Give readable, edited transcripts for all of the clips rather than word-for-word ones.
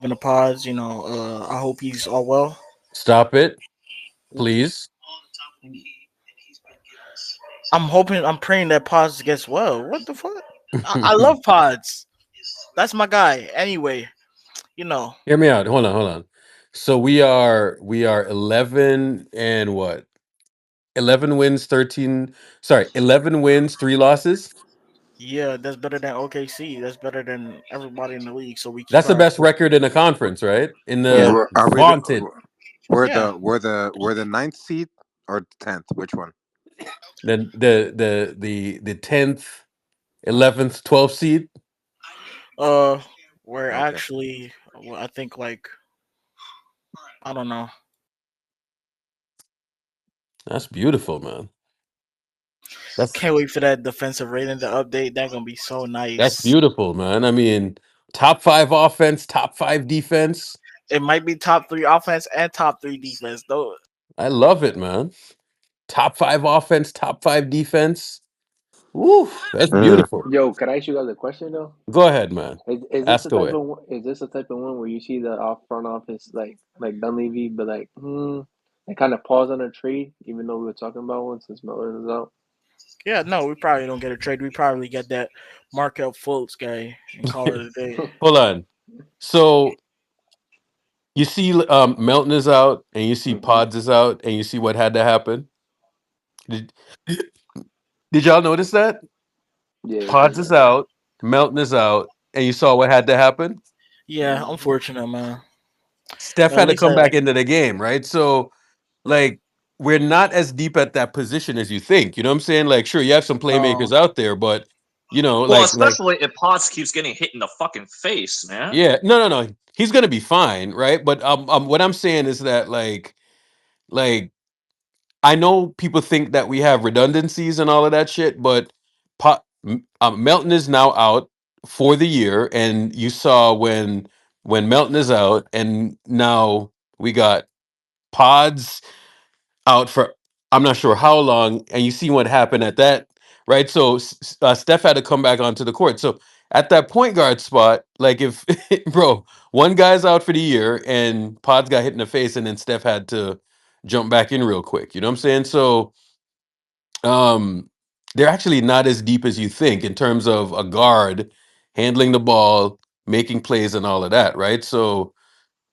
in the pods. I hope he's all well. Stop it, please. I'm praying that pods gets well. What the fuck? I love pods. That's my guy. Anyway, you know, Hear me out. Hold on. So we are 11 and what? 11 wins, 13. Sorry, 11 wins, 3 losses. yeah, that's better than OKC. That's better than everybody in the league. So we keep That's the our best record in the conference, right? In yeah, the Are we vaunted, yeah. we're the ninth seed or 10th? Which one? the 10th, 11th, 12th seed. Uh, we're Okay. actually, well, I think like I don't know. That's beautiful, man. That's Can't wait for that defensive rating to update. That's gonna be so that's nice. beautiful, man. I mean, top 5 offense, top 5 defense. It might be top three offense and top three defense. Though I love it, man. Top 5 offense, top 5 defense. Woo, that's Mm. beautiful. Yo, could I ask you guys a question though? Go ahead, man. Is this the Ask type away. of is this the type of one where you see the off front office like Dunleavy, but they kind of pause on a trade, even though we were talking about one since Miller is out. yeah, no, we probably don't get a trade. We probably get that Markel Fultz guy and call it a day. Hold on. So you see, Melton is out, and you see hmm Pods is out, and you see what had to happen. Did, did y'all notice that Yeah, we Pods seen is that. out, Melton is out, and you saw what had to happen? Yeah, hmm unfortunate man. Steph But at had to least come back into the game, right? So, like, we're not as deep at that position as you think. You know what I'm saying? Like, sure, you have some no, playmakers out there, but Well, like, especially if Potts keeps getting hit in the fucking face, man. yeah, no, he's gonna be fine, right? But what I'm saying is that like I know people think that we have redundancies and all of that shit, but Melton is now out for the year, and you saw when Melton is out, and now we got Pods out for I'm not sure how long, and you see what happened at that, right? So Steph had to come back onto the court. So at that point guard spot, like if bro, one guy's out for the year, and Pods got hit in the face, and then Steph had to jump back in real quick. You know what I'm saying? So um, they're actually not as deep as you think in terms of a guard handling the ball, making plays, and all of that, right? So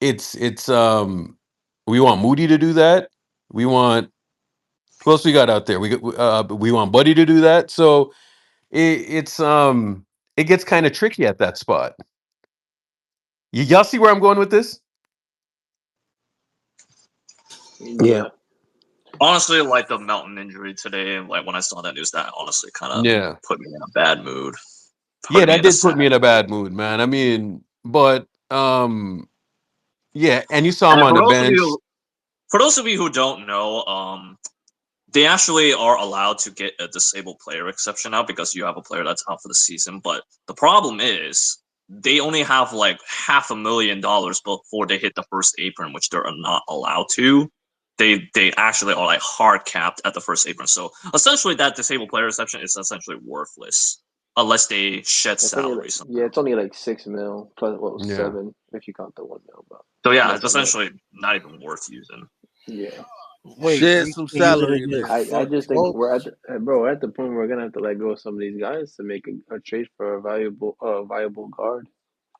it's we want Moody to do that. We want who else we got out there? We want Buddy to do that. So it gets kind of tricky at that spot. Y'all see where I'm going with this? Yeah. Yeah. Honestly, like the Melton injury today, like when I saw that news, that honestly kind of Yeah. put me in a bad mood. Yeah, Put me that in a did put sad me in a mood. bad mood, man. I mean, but yeah, and you saw him And on the bench. for those of you who don't know, they actually are allowed to get a disabled player exception now because you have a player that's out for the season. But the problem is they only have like $500,000 before they hit the first apron, which they're not allowed to. They actually are like hard capped at the first apron. So essentially, that disabled player exception is essentially worthless unless they shed salary somehow. It's only like 6 mil plus Yeah. 7 if you count the 1 mil, but So yeah, less it's than that. essentially not even worth using. Yeah. wait, Shed we some can use it salary in again. there. I Fuck, just think we're folks. at the point where we're gonna have to let go of some of these guys to make a trade for a viable guard.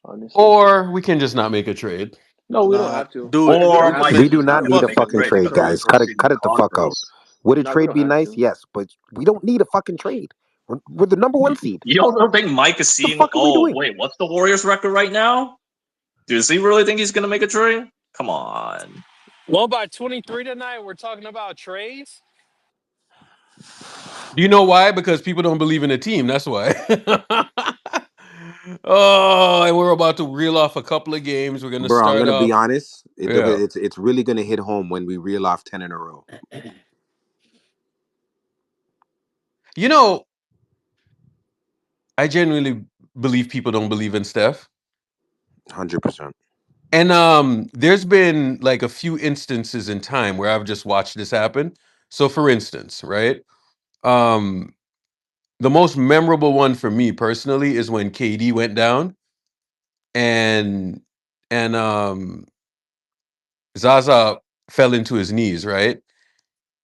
Honestly, Or we can just not make a trade. no, we don't Nah, have to. do it. We Or don't It's have Mike to. we is do just I not gonna don't. need a make a fucking trade trade, because So of guys. the Cut season it the fuck out. contracts. Would a no, we trade don't be have nice? to. Yes, but we don't need a fucking trade. We're the number one seed. You don't think Mike is The seeing? fuck are we Oh doing? wait, what's the Warriors' record right now? Does he really think he's gonna make a trade? Come on. Well, by 23 tonight, we're talking about trades. Do you know why? Because people don't believe in the team. That's why. Oh, and we're about to reel off a couple of games. We're gonna Bro, I'm start gonna be off. honest. Yeah. It's really gonna hit home when we reel off 10 in a row. You know, I genuinely believe people don't believe in Steph. 100%. And there's been like a few instances in time where I've just watched this happen. So for instance, right? Um the most memorable one for me personally is when KD went down and and Zaza fell into his knees, right?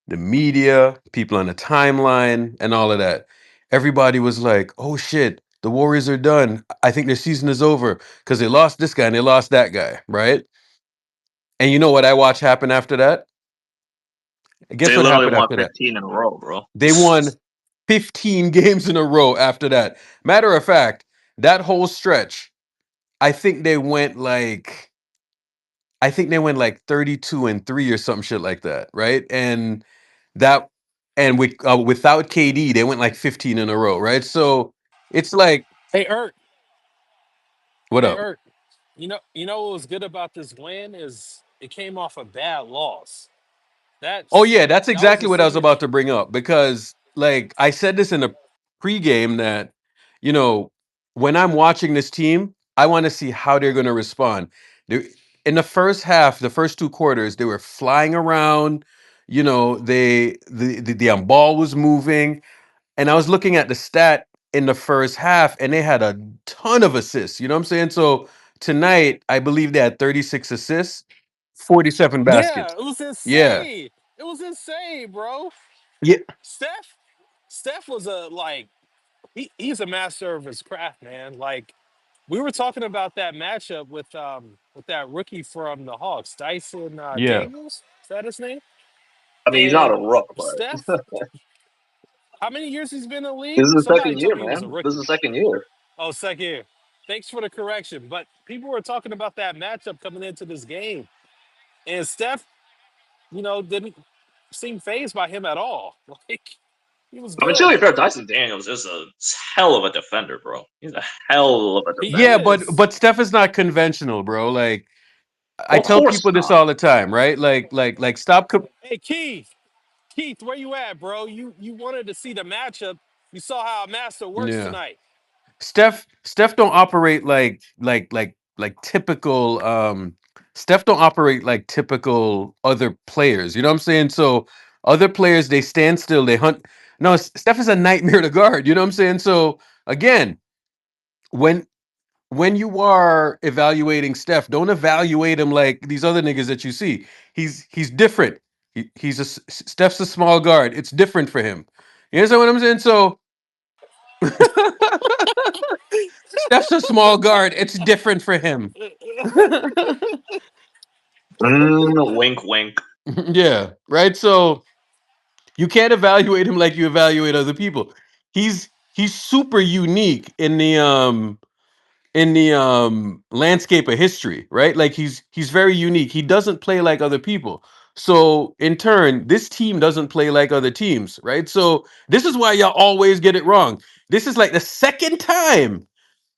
The media, people on the timeline, and all of that. Everybody was like, "Oh shit, the Warriors are done. I think their season is over because they lost this guy and they lost that guy, right?" And you know what I watched happen after that? Guess They what literally happened won after that? 15 in a row, bro. They won 15 games in a row after that. Matter of fact, that whole stretch, I think they went like 32-3 or some shit like that, right? That and without KD, they went like 15 in a row, right? So it's like, Hey, Ert. what Hey, up? Ert. You know what was good about this win is it came off a bad loss. Oh yeah, that's That was exactly a what I was signature. about to bring up because like I said this in the pregame that you know when I'm watching this team, I want to see how they're going to respond. They, in the first half, the first two quarters, they were flying around. The ball was moving, and I was looking at the stat in the first half, and they had a ton of assists. You know what I'm saying? So tonight, I believe they had 36 assists, 47 Yeah, baskets. it was Yeah. insane. It was insane, bro. Yeah. Steph, Steph was he's a master of his craft, man. Like we were talking about that matchup with that rookie from the Hawks, Dyson Yeah. Daniels. Is that his name? I mean, he's not a And rook, but Steph, how many years he's been in the this league? is the Somebody second told year, me he was a man. This is rookie. the second year. Oh, second year. Thanks for the correction. But people were talking about that matchup coming into this game. And Steph, didn't seem phased by him at all. Like he was I mean, to good. be fair, Dyson Daniels is a hell of a defender, bro. He's a hell of a He Yeah, defender. but is. but Steph is not conventional, bro. Like I Of tell course people this not. all the time, right? Like stop. Hey Keith, where you at, bro? You wanted to see the matchup. You saw how a master works Yeah. tonight. Steph don't operate like typical Steph don't operate like typical other players. You know what I'm saying? So other players they stand still, they hunt. No, Steph is a nightmare to guard. You know what I'm saying? So again, when when you are evaluating Steph, don't evaluate him like these other niggas that you see. He's different. Steph's a small guard. It's different for him. You understand what I'm saying? So Steph's a small guard. It's different for him. Wink, wink. Yeah, right. So you can't evaluate him like you evaluate other people. He's super unique in the landscape of history, right? Like he's very unique. He doesn't play like other people. So in turn, this team doesn't play like other teams, right? So this is why y'all always get it wrong. This is like the second time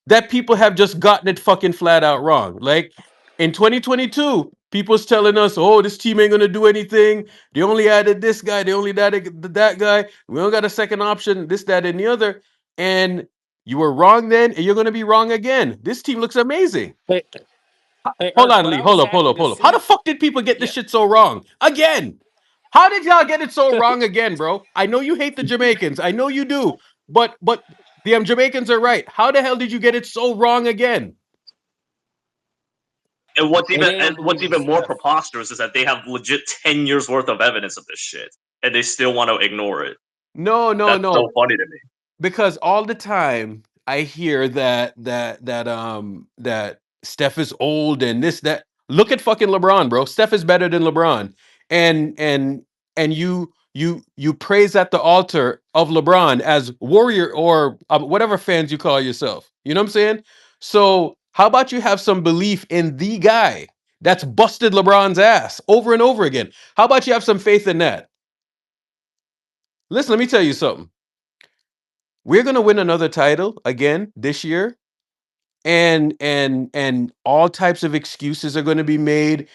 that people have just gotten it fucking flat out wrong. Like in 2022, people's telling us, "Oh, this team ain't gonna do anything. They only added this guy. They only added that guy. We don't got a second option. This, that, and the other." And you were wrong then, and you're gonna be wrong again. This team looks amazing. Hey, hey, Hold Irk, on, but Lee. I was Hold up. Hold happy up. to Hold up. How the see. fuck did people get this Yeah, shit so wrong again? How did y'all get it so wrong again, bro? I know you hate the Jamaicans. I know you do. But the Jamaicans are right. How the hell did you get it so wrong again? And what's and even they and don't what's believe in even more Steph. preposterous is that they have legit 10 years worth of evidence of this shit, and they still want to ignore it. No, no, That's so no. funny to me. Because all the time I hear that Steph is old and this that. Look at fucking LeBron, bro. Steph is better than LeBron, and you praise at the altar of LeBron as warrior or whatever fans you call yourself. You know what I'm saying? So how about you have some belief in the guy that's busted LeBron's ass over and over again? How about you have some faith in that? Listen, let me tell you something. We're gonna win another title again this year, and all types of excuses are going to be made.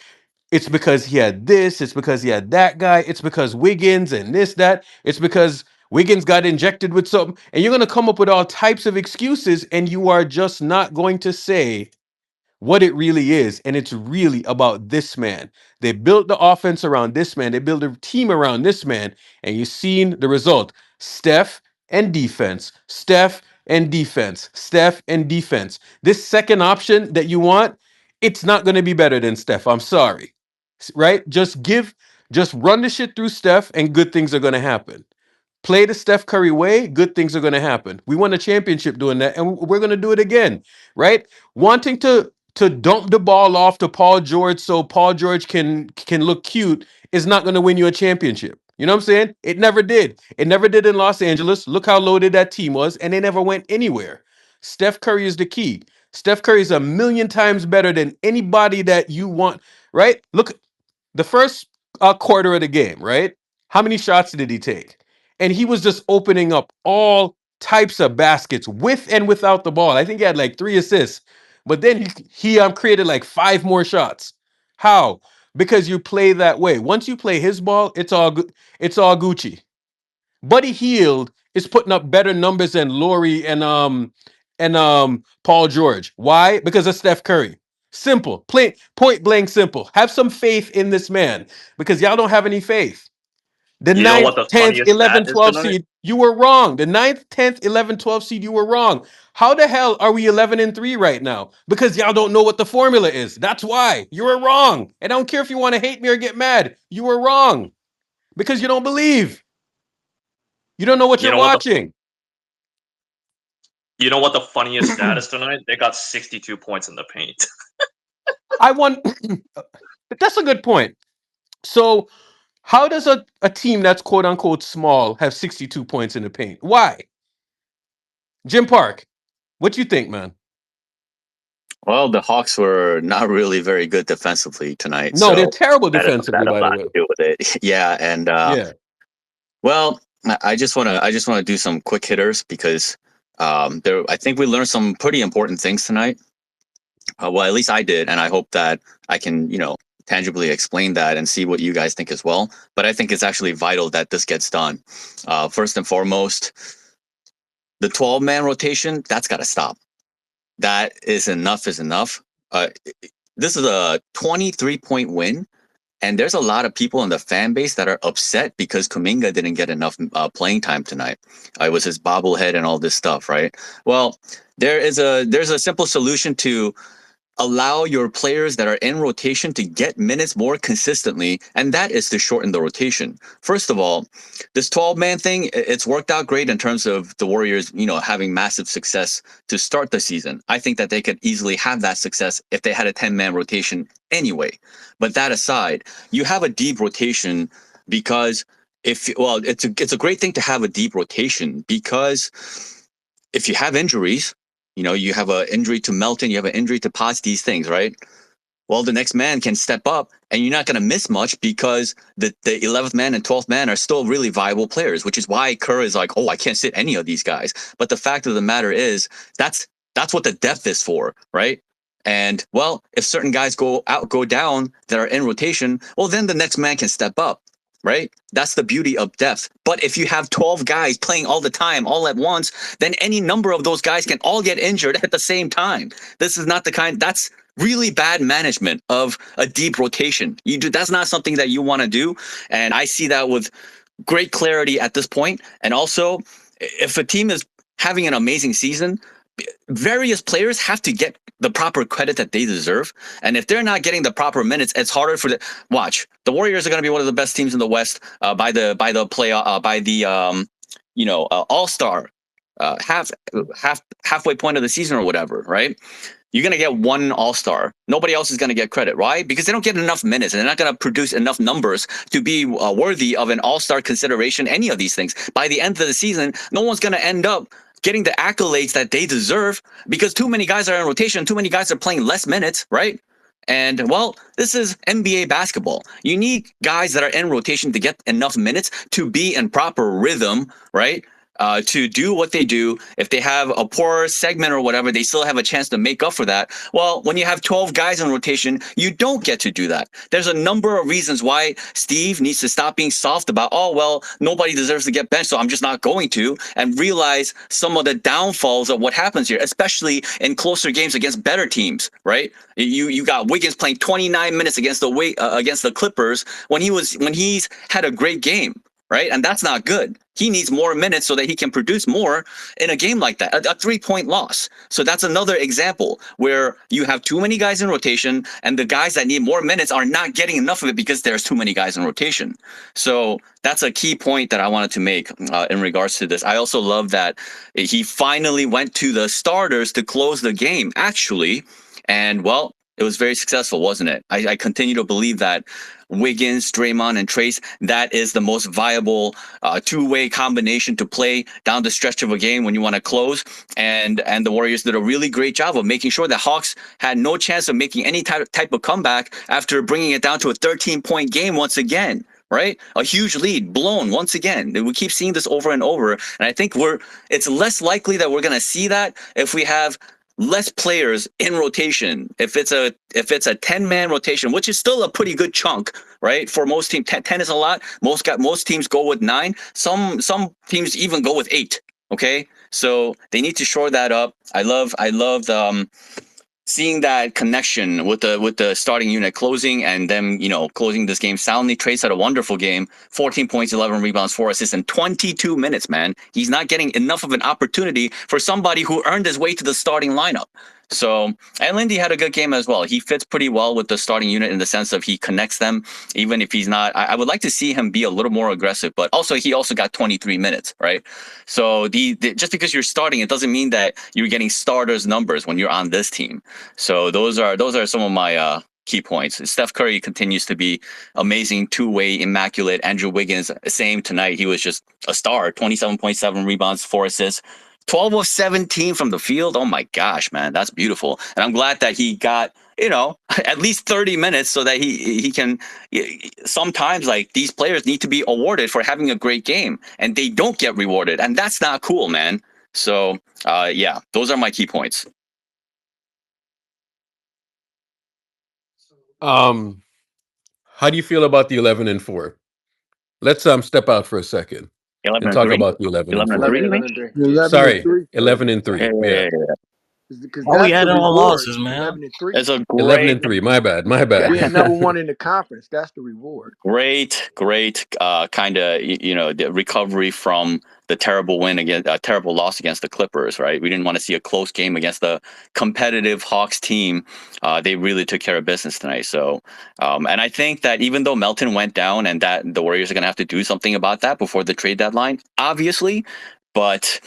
It's because he had this, it's because he had that guy, it's because Wiggins and this that, it's because Wiggins got injected with something, and you're going to come up with all types of excuses, and you are just not going to say what it really is. And it's really about this man. They built the offense around this man, they built a team around this man, and you've seen the result. Steph and defense, Steph and defense, Steph and defense. This second option that you want, it's not going to be better than Steph. I'm sorry. Right? Just run the shit through Steph and good things are going to happen. Play the Steph Curry way, good things are going to happen. We won a championship doing that, and we're going to do it again, right? Wanting to dump the ball off to Paul George so Paul George can look cute is not going to win you a championship. You know what I'm saying? It never did. It never did in Los Angeles. Look how loaded that team was, and they never went anywhere. Steph Curry is the key. Steph Curry is a million times better than anybody that you want, right? Look, the first quarter of the game, right? How many shots did he take? And he was just opening up all types of baskets with and without the ball. I think he had like 3 assists, but then he created like 5 more shots. How? Because you play that way. Once you play his ball, it's all good. It's all Gucci. Buddy Hield is putting up better numbers than Laurie and Paul George. Why? Because of Steph Curry. Simple, plain, point blank simple. Have some faith in this man because y'all don't have any faith. The You know what 9th, the 10th, funniest 11th, stat is 12th tonight? seed, you were wrong. The 9th, 10th, 11th, 12th seed, you were wrong. How the hell are we 11-3 right now? Because y'all don't know what the formula is. That's why. You were wrong. And I don't care if you want to hate me or get mad. You were wrong because you don't believe. You don't know what You you're know what the watching. you know what the funniest stat is tonight? They got 62 points in the paint. I won. That's a good point. So, how does a team that's quote unquote small have 62 points in the paint? Why? Jim Park, what you think, man? Well, the Hawks were not really very good defensively tonight, No, they're so terrible that has defensively, by a the lot way. to do with it. Yeah, and Yeah. well, I just want to do some quick hitters because I think we learned some pretty important things tonight. Well, at least I did, and I hope that I can, tangibly explain that and see what you guys think as well. But I think it's actually vital that this gets done. First and foremost, the 12-man rotation, that's got to stop. That is enough is enough. This is a 23-point win, and there's a lot of people in the fan base that are upset because Kuminga didn't get enough playing time tonight. It was his bobblehead and all this stuff, right? Well, there's a simple solution to allow your players that are in rotation to get minutes more consistently, and that is to shorten the rotation. First of all, this 12-man thing, it's worked out great in terms of the Warriors, having massive success to start the season. I think that they could easily have that success if they had a 10-man rotation anyway. But that aside, you have a deep rotation because it's a great thing to have a deep rotation because if you have injuries, you have an injury to Melton, you have an injury to Potts, these things, right? Well, the next man can step up and you're not going to miss much because the 11th man and 12th man are still really viable players, which is why Kerr is like, oh, I can't sit any of these guys. But the fact of the matter is that's what the depth is for, right? And well, if certain guys go down that are in rotation, well, then the next man can step up. Right? That's the beauty of depth. But if you have 12 guys playing all the time, all at once, then any number of those guys can all get injured at the same time. This is not that's really bad management of a deep rotation. That's not something that you want to do. And I see that with great clarity at this point. And also, if a team is having an amazing season, various players have to get the proper credit that they deserve. And if they're not getting the proper minutes, it's harder for watch. The Warriors are going to be one of the best teams in the West by the All-Star halfway point of the season or whatever, right? You're going to get one All-Star. Nobody else is going to get credit. Why? Because they don't get enough minutes and they're not going to produce enough numbers to be worthy of an All-Star consideration, any of these things. By the end of the season, no one's going to end up getting the accolades that they deserve because too many guys are in rotation, too many guys are playing less minutes, right? And, well, this is NBA basketball. You need guys that are in rotation to get enough minutes to be in proper rhythm, right? To do what they do. If they have a poor segment or whatever, they still have a chance to make up for that. Well, when you have 12 guys in rotation, you don't get to do that. There's a number of reasons why Steve needs to stop being soft about, oh, well, nobody deserves to get benched, so I'm just not going to, and realize some of the downfalls of what happens here, especially in closer games against better teams, right? You got Wiggins playing 29 minutes against the Clippers when he's had a great game. right? And that's not good. He needs more minutes so that he can produce more in a game like that, a 3-point loss. So that's another example where you have too many guys in rotation, and the guys that need more minutes are not getting enough of it because there's too many guys in rotation. So that's a key point that I wanted to make in regards to this. I also love that he finally went to the starters to close the game, actually. And, well, it was very successful, wasn't it? I continue to believe that Wiggins, Draymond, and Trace, that is the most viable two-way combination to play down the stretch of a game when you want to close. And the Warriors did a really great job of making sure that Hawks had no chance of making any type of comeback after bringing it down to a 13-point game once again. Right? A huge lead blown once again. We keep seeing this over and over. And I think it's less likely that we're going to see that if we have less players in rotation. If it's a 10-man rotation, which is still a pretty good chunk, right? For most teams, 10 is a lot. Most teams go with 9. Some teams even go with 8. Okay, so they need to shore that up. I love seeing that connection with the starting unit closing and them, closing this game soundly. Trace had a wonderful game, 14 points, 11 rebounds, 4 assists in 22 minutes, man. He's not getting enough of an opportunity for somebody who earned his way to the starting lineup. So, and Lindy had a good game as well. He fits pretty well with the starting unit in the sense of he connects them, even if he's not. I would like to see him be a little more aggressive, but also he also got 23 minutes, right? So just because you're starting, it doesn't mean that you're getting starters numbers when you're on this team. So those are some of my key points. Steph Curry continues to be amazing, two-way, immaculate. Andrew Wiggins, same tonight. He was just a star, 27.7 rebounds, 4 assists. 12 of 17 from the field. Oh my gosh, man, that's beautiful. And I'm glad that he got, at least 30 minutes so that he can. Sometimes, like, these players need to be awarded for having a great game, and they don't get rewarded, and that's not cool, man. So, yeah, those are my key points. How do you feel about the 11-4? Let's step out for a second 11 and and talk 3. about the 11-4. 11 and 3. 11 and 3. 11 Sorry, and 3. 11-3. Yeah. Because Oh, we that's had the it all reward. losses, man. 11 and 3. It's a 11-3. My bad. Being number 1 in the conference, that's the reward. great kind of the recovery from the terrible terrible loss against the Clippers, right? We didn't want to see a close game against the competitive Hawks team. They really took care of business tonight. So, and I think that even though Melton went down and that the Warriors are going to have to do something about that before the trade deadline, obviously, but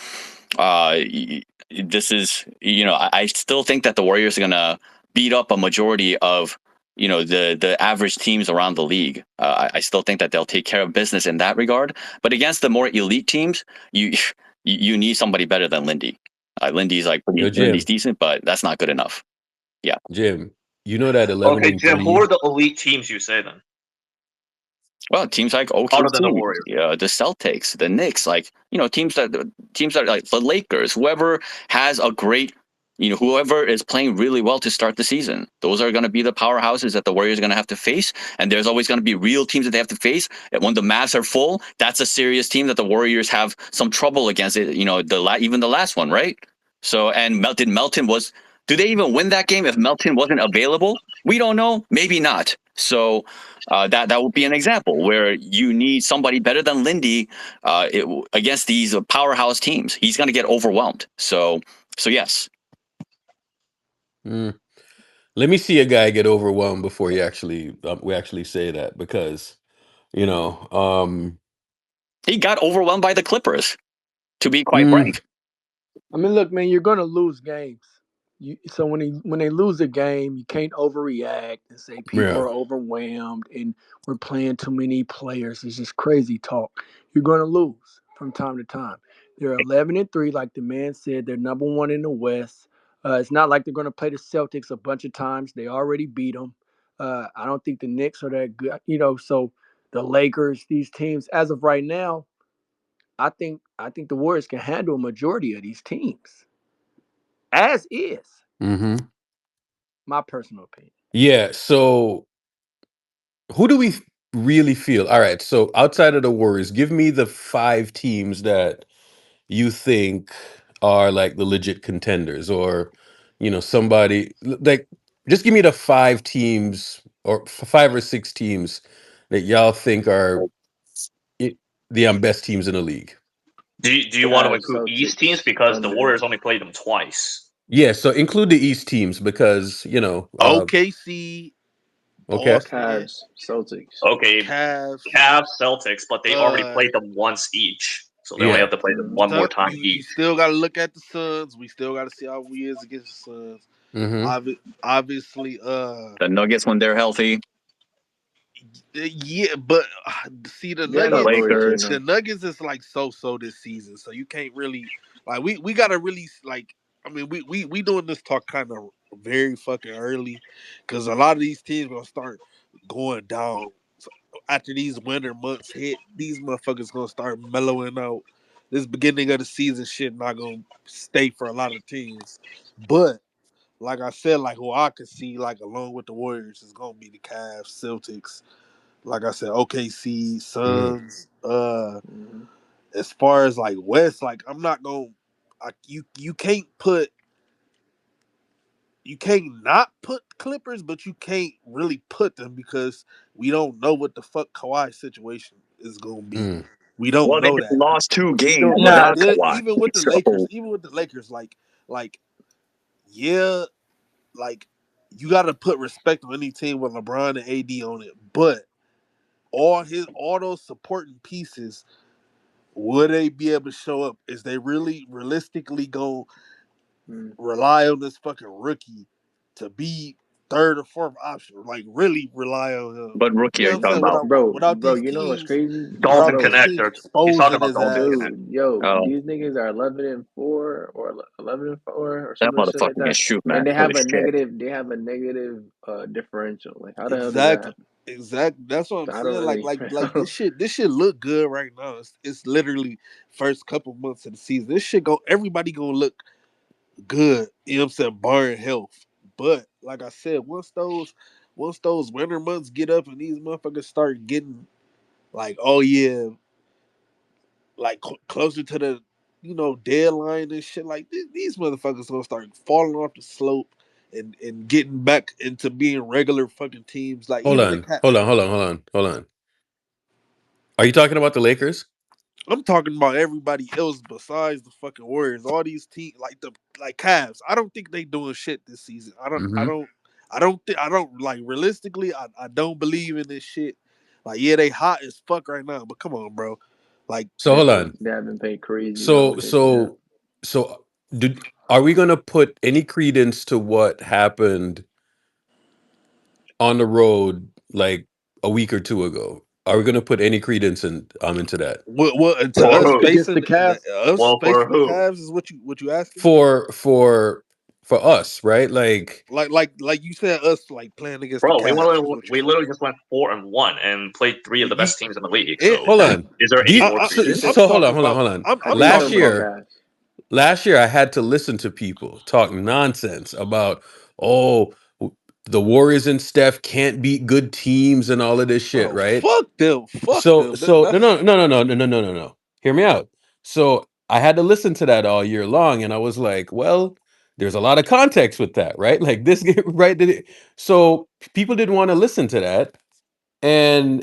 this is, I still think that the Warriors are going to beat up a majority of the average teams around the league. I still think that they'll take care of business in that regard. But against the more elite teams, you need somebody better than Lindy. Lindy's Lindy's decent, but that's not good enough. Yeah, Jim, you know that 11 Okay, and Jim, 3. who are the elite teams you say then? well, teams like Other than the OKC, Warriors. the Celtics, the Knicks, teams that like the Lakers, whoever has a great. Whoever is playing really well to start the season, those are going to be the powerhouses that the Warriors are going to have to face. And there's always going to be real teams that they have to face. And when the Mavs are full, that's a serious team that the Warriors have some trouble against. It, even the last one, right? So, and do they even win that game if Melton wasn't available? We don't know. Maybe not. So that would be an example where you need somebody better than Lindy against these powerhouse teams. He's going to get overwhelmed. So yes. Let me see a guy get overwhelmed before we actually say that, because he got overwhelmed by the Clippers, to be quite frank. I mean, look, man, you're going to lose games. So when they lose a game, you can't overreact and say people are overwhelmed and we're playing too many players. It's just crazy talk. You're going to lose from time to time. They're 11 and 3, like the man said. They're number 1 in the West. It's not like they're going to play the Celtics a bunch of times. They already beat them. I don't think the Knicks are that good. So the Lakers, these teams, as of right now, I think the Warriors can handle a majority of these teams. As is. Mm-hmm. My personal opinion. Yeah. So who do we really feel? All right. So outside of the Warriors, give me the 5 teams that you think are like the legit contenders, or somebody like, just give me the 5 teams or 5 or 6 teams that y'all think are the best teams in the league. Do you want to Cavs, include East Celtics, teams because the Thunder. Warriors only played them twice? Yeah, so include the East teams because OKC, okay. Boston, Cavs, Celtics. Okay, Cavs. Cavs, Celtics, but they already Uh, played them once each, so they only Yeah. have to play them one more time you each. still got to look at the Suns. We still got to see how we is against the Suns. Mm-hmm. Obviously, The Nuggets when they're healthy. yeah, but see the They have The a Nuggets. Lakers. The Nuggets is like so this season, so you can't really like we gotta really like. I mean, we doing this talk kind of very fucking early because a lot of these teams gonna start going down. So after these winter months hit. These motherfuckers gonna start mellowing out. This beginning of the season shit not gonna stay for a lot of teams, but like I said, like who I could see like along with the Warriors is gonna be the Cavs, Celtics. Like I said, OKC, Mm-hmm. Suns. Mhm. As far as like West, like I'm not gonna. You can't put you can't not put Clippers, but you can't really put them because we don't know what the fuck Kawhi situation is gonna be. Mm. We don't Well, they know just that. lost 2 We games don't know that. Nah, without Kawhi. Even with the So Lakers, like yeah, like you got to put respect on any team with LeBron and AD on it, but all those supporting pieces, would they be able to show up? Is they really realistically going Mm. rely on this fucking rookie to be third or fourth option? Like really rely on him? what You rookie know are what you I'm talking saying? about? Without Bro, these you know what's teams, crazy? Dalton without these Bro, teams Connector. He's talking exposing about his Dalton ass. Connector. dude, yo, Oh, these niggas are 11-4 or 11-4 or that some shit like motherfucker can that, shoot, and man. Holy shit. they have a negative differential. Like, how the hell does that Exactly. happen? Exactly. That's what I'm I don't saying. Like, really. like, like this shit look good right now. It's literally first couple months of the season. This shit everybody gonna look good. You know what I'm saying? Barring health. But like I said, once those winter months get up and these motherfuckers start getting like, oh yeah, like closer to the deadline and shit, like these motherfuckers gonna start falling off the slope and getting back into being regular fucking teams. Like Hold even the on. cat. Hold on. Are you talking about the Lakers? I'm talking about everybody else besides the fucking Warriors. All these teams, like Cavs. I don't think they doing shit this season. Mm-hmm. I don't like realistically. I don't believe in this shit. Like yeah, they hot as fuck right now, but come on, bro. Like So hold on. They haven't paid crazy So competition yet. so so are we gonna put any credence to what happened on the road like a week or two ago? Are we gonna put any credence into that? what and to For us who? Against the facing Cavs, us Well, for facing the who? Cavs is what you asking? For us, right? Like Like you said, us like playing against the Bro, Cavs is what you we saying. literally just went 4-1 and played three of the You, best teams in the league. it, So hold on. is there Do any you, more so, credence? I'm so hold on, talking about. hold on. I I'm think you're talking Last talking about about. year, Cavs. last year I had to listen to people talk nonsense about the Warriors and Steph can't beat good teams and all of this shit, Bro, right? fuck them. Fuck So them. so no That's no no no no no no no no no. Hear me out. So I had to listen to that all year long, and I was like, well, there's a lot of context with that, right? Like this, right? So people didn't want to listen to that, and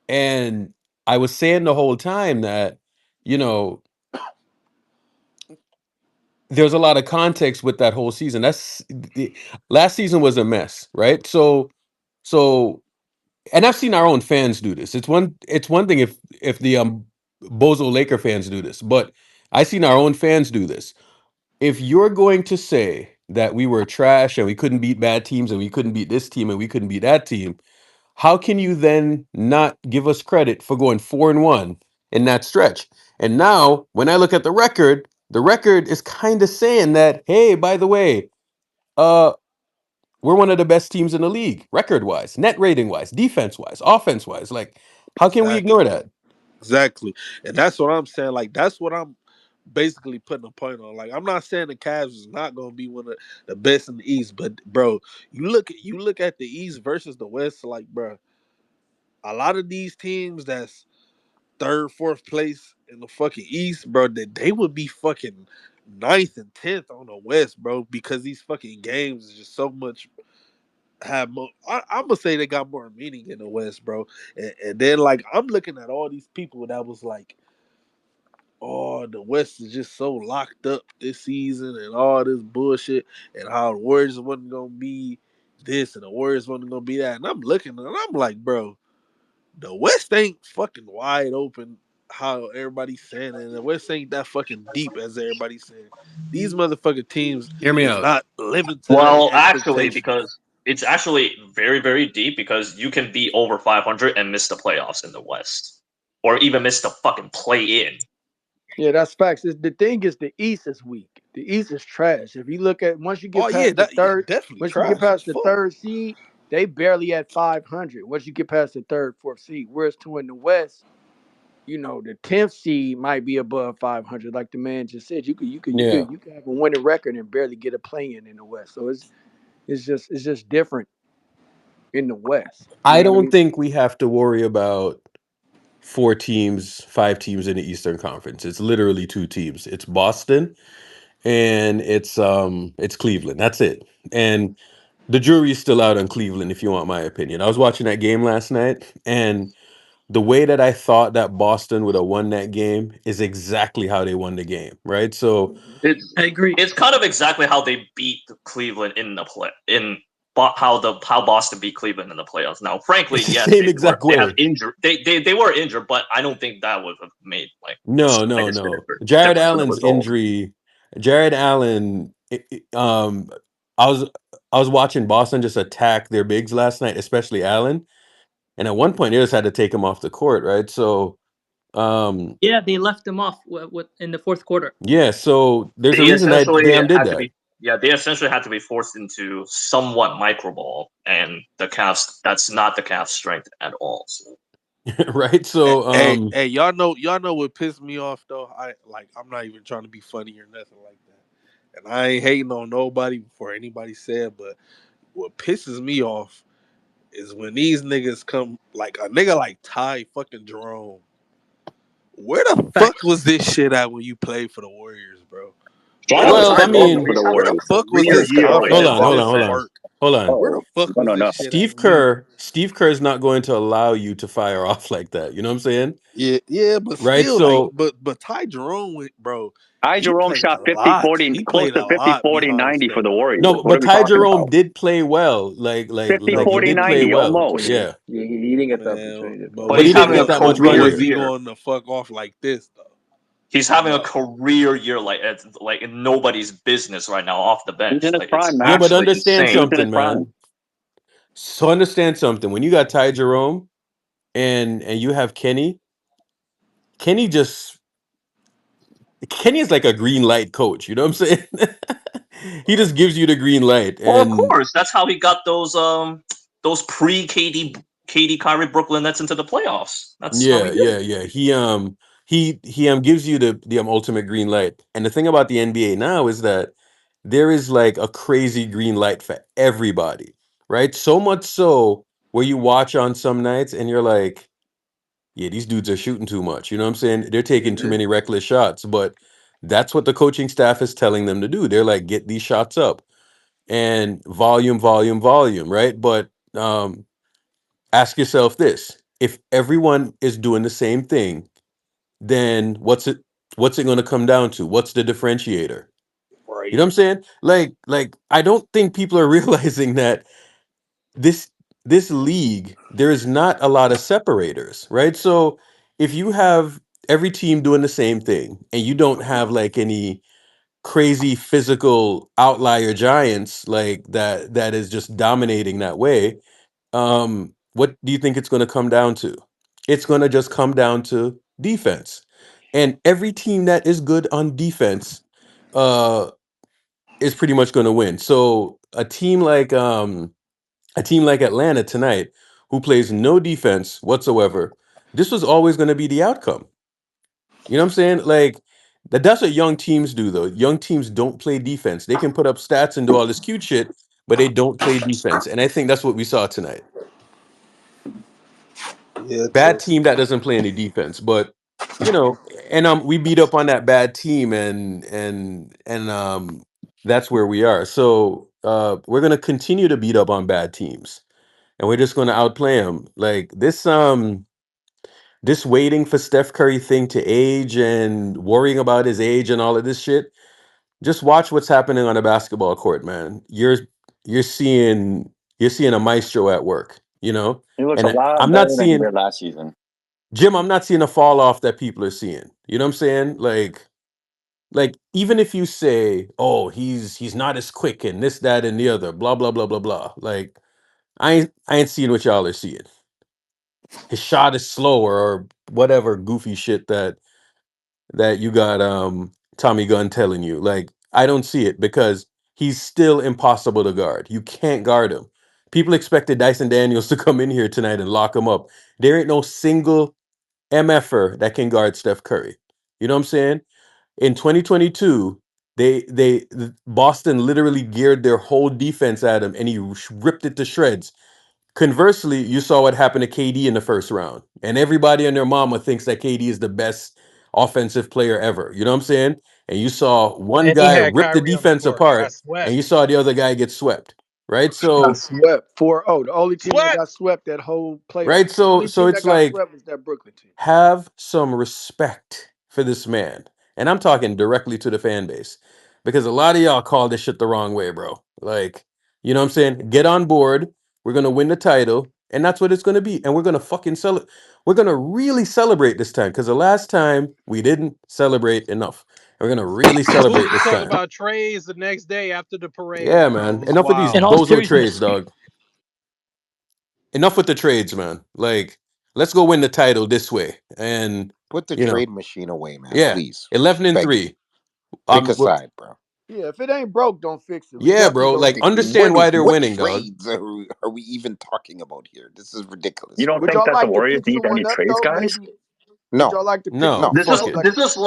and I was saying the whole time that you know there's a lot of context with that whole season. Last season was a mess, right? So and I've seen our own fans do this. It's one thing if the Bozo Laker fans do this, but I've seen our own fans do this. If you're going to say that we were trash and we couldn't beat bad teams and we couldn't beat this team and we couldn't beat that team, how can you then not give us credit for going 4-1 in that stretch? And now when I look at the record is kind of saying that, hey, by the way, uh we're one of the best teams in the league, record wise, net rating wise, defense wise, offense wise. Like, how can we exactly, ignore that? exactly, and that's what I'm saying. Like that's what I'm basically putting a point on. Like I'm not saying the Cavs is not going to be one of the best in the East, but bro, you look at the East versus the West. Like, bro, a lot of these teams that's third, fourth place in the fucking East, bro, that they would be fucking ninth and tenth on the West, bro, because these fucking games is just so much have more. I'm gonna say they got more meaning in the West, bro. And then like I'm looking at all these people that was like, oh, the West is just so locked up this season and all this bullshit, and how the Warriors wasn't gonna be this and the Warriors wasn't gonna be that. And I'm looking and I'm like, bro, the West ain't fucking wide open how everybody's saying it. And the West ain't that fucking deep as everybody's saying. These motherfucking teams Hear me is out. not limited to their Well, actually, expectations. because it's actually very, very deep because you can be over 500 and miss the playoffs in the West, or even miss the fucking play-in. Yeah, that's facts. The thing is, the East is weak. The East is trash. If you look at once you get Oh yeah, past the third, definitely once you get trash as past the fuck. third seed, they barely at 500. Once you get past the third, fourth seed, whereas two in the West, the 10th seed might be above 500. Like the man just said, Yeah. you could have a winning record and barely get a play in the West. So it's just different in the West. You I know what I don't mean? think we have to worry about 4 teams, 5 teams in the Eastern Conference. It's literally 2 teams. It's Boston and it's Cleveland. That's it. And the jury's still out on Cleveland, if you want my opinion. I was watching that game last night, and the way that I thought that Boston would have won that game is exactly how they won the game, right? So It's I agree. it's kind of exactly how they beat Cleveland in the play how Boston beat Cleveland in the playoffs. Now, frankly, it's the yes, same exact they have way. injured. They were injured, but I don't think that would have made like No, the no, biggest no. difference in the result. Jared Allen, I was watching Boston just attack their bigs last night, especially Allen. And at one point, they just had to take him off the court, right? So, Yeah, they left them off in the fourth quarter. yeah. So there's a They reason that essentially Bam did had to that, be they essentially had to be forced into somewhat micro ball, and the Cavs that's not the Cavs' strength at all. So. right? So, Hey, y'all know what pissed me off though. I'm not even trying to be funny or nothing like that, and I ain't hating on nobody before anybody said, but what pisses me off is when these niggas come like a nigga like Ty fucking Jerome. Where the fuck was this shit at when you played for the Warriors, bro? Shout Where out the well, I Ty fuck? Jerome, mean, he's Where having the a fuck was career this year hold confidence on, and hold this on, hold on, spark? hold on. Where the fuck was this shit at Steve when you? Kerr is not going to allow you to fire off like that. You know what I'm saying? Yeah, but Right? still, like, So, but Ty Jerome, bro, Ty he Jerome played shot a 50 lot. 40, He close played to a 50 lot 40 behind 90 for the Steph. Warriors. no, What are but we Ty talking Jerome about? did play well. Like, 50 he 40 did play 90 well. almost. Yeah, Yeah, He didn't get the man, opportunity to but play. but but when he he's he didn't having a get go, that but much when run career was here. he year. going to fuck off like this though? He's having a No. career year like it's like in nobody's business right now off the He's bench. in his Like it's prime, Yeah, man. but actually understand He was insane. in his something, prime. man. So understand something. When you got Ty Jerome and you have Kenny just Kenny is like a green light coach. You know what I'm saying? He just gives you the green light, Well, of and course, that's how he got those pre KD Kyrie Brooklyn Nets into the playoffs. That's how he did it. yeah. He gives you the ultimate green light. And the thing about the NBA now is that there is like a crazy green light for everybody, right? So much so where you watch on some nights and you're like, yeah, these dudes are shooting too much. You know what I'm saying? They're taking too Yeah. many reckless shots, but that's what the coaching staff is telling them to do. They're like, get these shots up and volume, right? But ask yourself this: if everyone is doing the same thing, then what's it going to come down to? What's the differentiator? You Right. know what I'm saying? Like I don't think people are realizing that this this league there is not a lot of separators, right? So if you have every team doing the same thing and you don't have like any crazy physical outlier giants like that is just dominating that way, what do you think it's going to come down to? It's going to just come down to defense. And every team that is good on defense uh is pretty much going to win. So a team like Atlanta tonight who plays no defense whatsoever, this was always going to be the outcome. You know what I'm saying? Like that's what young teams do though. Young teams don't play defense. They can put up stats and do all this cute shit, but they don't play defense. And I think that's what we saw tonight. Yeah, Bad true. team that doesn't play any defense, but you know, and we beat up on that bad team and that's where we are. So we're gonna continue to beat up on bad teams, and we're just gonna outplay them. Like this waiting for Steph Curry thing to age and worrying about his age and all of this shit. Just watch what's happening on a basketball court, man. You're seeing a maestro at work, you know. He looks a And lot I'm not better than he seeing did last season. Jim. I'm not seeing a fall off that people are seeing. You know what I'm saying? Like even if you say, oh, he's not as quick and this, that, and the other, blah blah blah blah blah. Like I ain't seeing what y'all are seeing. His shot is slower or whatever goofy shit that you got Tommy Gunn telling you. Like I don't see it because he's still impossible to guard. You can't guard him. People expected Dyson Daniels to come in here tonight and lock him up. There ain't no single MFer that can guard Steph Curry. You know what I'm saying? In 2022, Boston literally geared their whole defense at him and he ripped it to shreds. Conversely, you saw what happened to KD in the first round, and everybody and their mama thinks that KD is the best offensive player ever. You know what I'm saying? And you saw one And he guy had rip the Kyrie on the defense court. Got apart, and swept. you saw the other guy get swept. Right? Got So, swept 4-0. The only team that Swept. got swept that whole playoff. right? The So, only so team that it's got like swept was that Brooklyn team. have some respect for this man. And I'm talking directly to the fan base because a lot of y'all call this shit the wrong way, bro. Like, you know what I'm saying? Get on board. We're going to win the title. And that's what it's going to be. And we're going to fucking celebrate. We're going to really celebrate this time because the last time we didn't celebrate enough. We're going to really celebrate Boosie this talk time. about trades the next day after the parade, Yeah, bro. man. It was Enough of these In wild. all bozo trades, seriousness, dog. Enough with the trades, man. Like, let's go win the title this way. And, Put the you know, trade machine away, man. yeah, Please. 11 and Beg you. 3. Pick a We're- side, bro. Yeah, if it ain't broke, don't fix it. We yeah, definitely bro. don't. Like, understand why they're What winning, dog. trades are we even talking about here? This is ridiculous. You don't Would think y'all that the like to Warriors pick need any someone up trades, though? guys? Maybe. Would No. y'all like to pick? No, No. fuck it.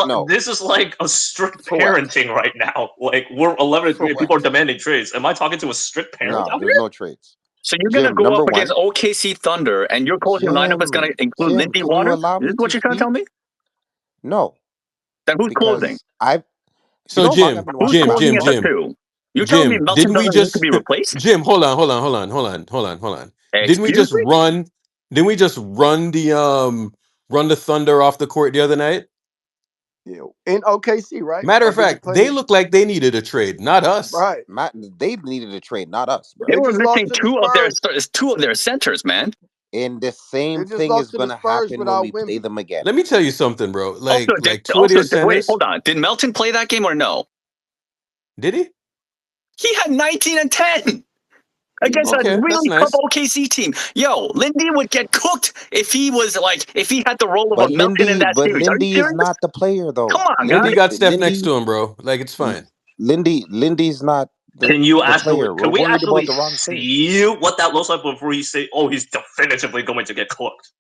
No. This is like a strict For what? parenting right now. Like we're 11 and For 3 and what? people are demanding trades. Am I talking to a strict parent No, out there's here? no trades. So you're gonna Jim, go number up against one. OKC Thunder, and your closing lineup is gonna include Jim, Lindy can you Waters? allow Is me this what to you're trying to tell speak? me? No, Then who's closing? because I've. You So know how long I've been Who's watching closing at the basketball? two? You telling me Melton Didn't we doesn't need to just be replaced? Jim, hold on. Didn't we Excuse just me? run the Thunder off the court the other night? Yeah, in OKC, right? Matter Or of did they fact, play? they look like they needed a trade, not us. Right. They've needed a trade, not us, bro. They They were just lost missing to the Spurs. two of their centers, man. And the They same just thing lost is to the going to Spurs happen when we without play Wimby. them again. Let me tell you something, bro. Also, Like two of their wait, centers. hold on. Did Melton play that game or no? Did he? He had 19 and 10 against a Okay, that's really tough nice. OKC team. Yo, Lindy would get cooked if he had the role of But a Melton in that series. Are you Lindy is serious? not the player, though. Come on, guys. Lindy got Steph next Lindy, to him, bro. Like it's fine. Lindy's not the player. We're Can we worried actually about the wrong thing. see what that looks like before you say, oh, he's definitively going to get cooked?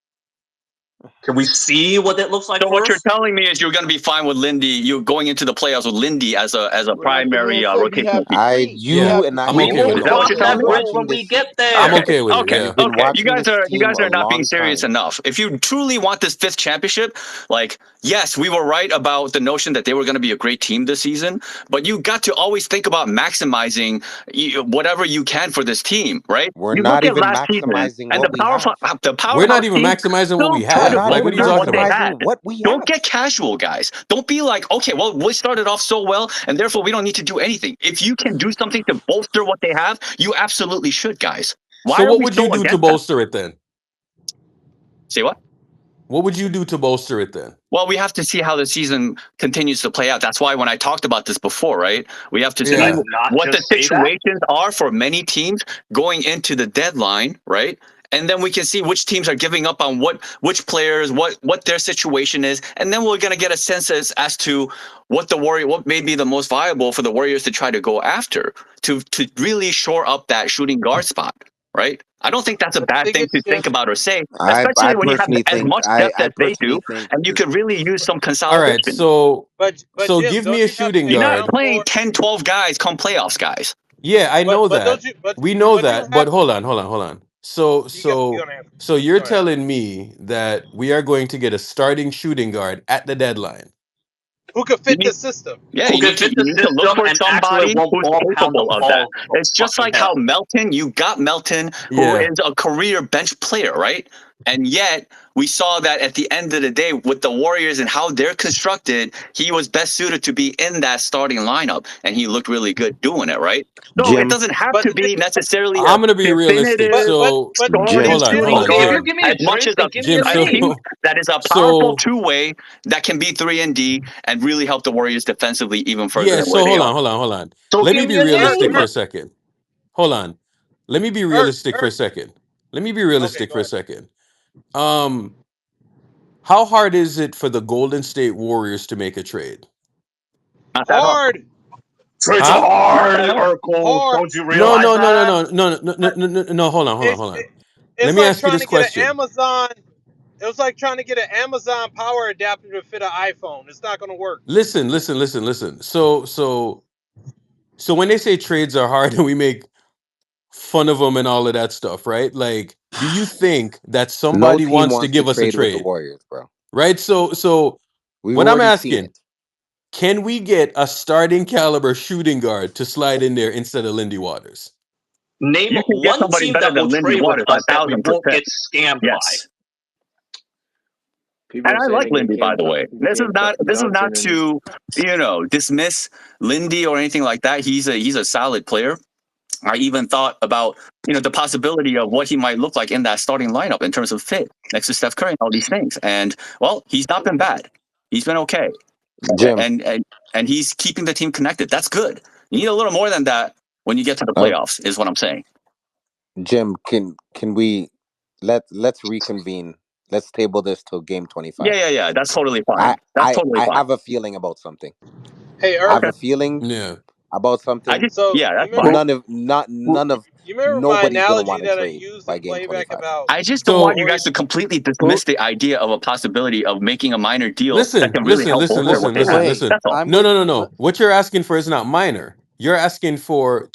Can we see what it looks like So what you're first? telling me is you're going to be fine with Lindy. You're going into the playoffs with Lindy as a primary rotational piece. I'm okay with Is it. that what you're telling me? When we get there. I'm okay with it. Yeah. Okay. You guys are not being serious enough. If you truly want this 5th championship, like, yes, we were right about the notion that they were going to be a great team this season, but you got to always think about maximizing whatever you can for this team, right? We're you not look at even last season, maximizing and what we have. We're not even team maximizing what we still tried have. to Like, what are you bolster talking they about? had. What we Don't get casual, guys. Don't be like, okay, well, we started off so well, and therefore we don't need to do anything. If you can do something to bolster what they have, you absolutely should, guys. Why So are what we would so you do to against that? bolster it then? Say what? What would you do to bolster it then? Well, we have to see how the season continues to play out. That's why when I talked about this before, right? We have to see what the situations are for many teams going into the deadline, right? And then we can see which teams are giving up on which players, what their situation is, and then we're gonna get a sense as to what may be the most viable for the Warriors to try to go after to really shore up that shooting guard spot, right? I don't think that's a bad thing to think about or say, especially when you have as much depth as they do, and you could really use some All consolidation. right. So Jim, give me a shooting You're guard. not playing 10, 12 guys come playoffs, guys. Yeah, I know that. We know but you that. have- But hold on. So gonna answer. you're Go ahead. telling me that we are going to get a starting shooting guard at the deadline. Who could You fit need, the system? yeah, Who you can need to fit the look system for and actually somebody won't who's ball pound the capable of that. ball It's just fucking like hell. how Melton, you got Melton, who Yeah. is a career bench player, right? And yet we saw that at the end of the day with the Warriors and how they're constructed, he was best suited to be in that starting lineup, and he looked really good doing it, right? So it Jim, doesn't have But to be necessarily a I'm gonna be realistic. definitive So starting Jim, hold shooting on, Okay, if Jim. you guard give me a as much choice, as then give me a a name. piece that is a powerful So two-way that can be 3 and D and really help the Warriors defensively even further yeah, than where so they are. hold on. So Let me give be me a realistic for name. a second. Hold on. Let me be Irk, realistic for a Irk. second. Let me be Okay, realistic go for a ahead. second. Um, how hard is it for the Golden State Warriors to make a trade? Not that hard. Hard, Trades Huh? Not hard, that hard. Urkel. hard. Don't you No, realize no, no, no, that? no, no, no, no, no, no, no. Hold on, hold on, It's hold on. it, Let it's me like ask you trying this to get an question. Amazon. It was like trying to get an Amazon power adapter to fit an iPhone. It's not going to work. Listen. So when they say trades are hard and we make fun of them and all of that stuff, right? Like, do you think that no somebody team wants to wants to give us a trade with the trade, Warriors, bro. right? So We've what I'm already seen asking, it. can we get a starting caliber shooting guard to slide in there instead of Lindy Waters? Name You can get one somebody team better that will than Lindy trade with Waters, us that we won't 1,000%. get scammed by. Yes. People And are I saying like they get Lindy, by the way. This is not Johnson and to, dismiss Lindy or anything like that. He's a solid player. I even thought about, the possibility of what he might look like in that starting lineup in terms of fit next to Steph Curry and all these things. And well, he's not been bad. He's been okay. Jim, And he's keeping the team connected. That's good. You need a little more than that when you get to the uh, playoffs, is what I'm saying. Jim, can we let's reconvene? Let's table this till game 25. Yeah. That's totally fine. I That's I totally I fine. have a feeling about something. Hey, I have Irk. a feeling Yeah. about something. So That's you fine. remember None of you remember my nobody's gonna analogy want to that I trade used by in game playback 25. about I just don't the want So you guys Warriors? to completely dismiss the idea of a possibility of making a minor deal that listen, can really listen, help listen, bolster what listen, they listen, have. Wait, listen. That's all. I'm No, with. no, no, no. What you're asking for is not minor. You're asking for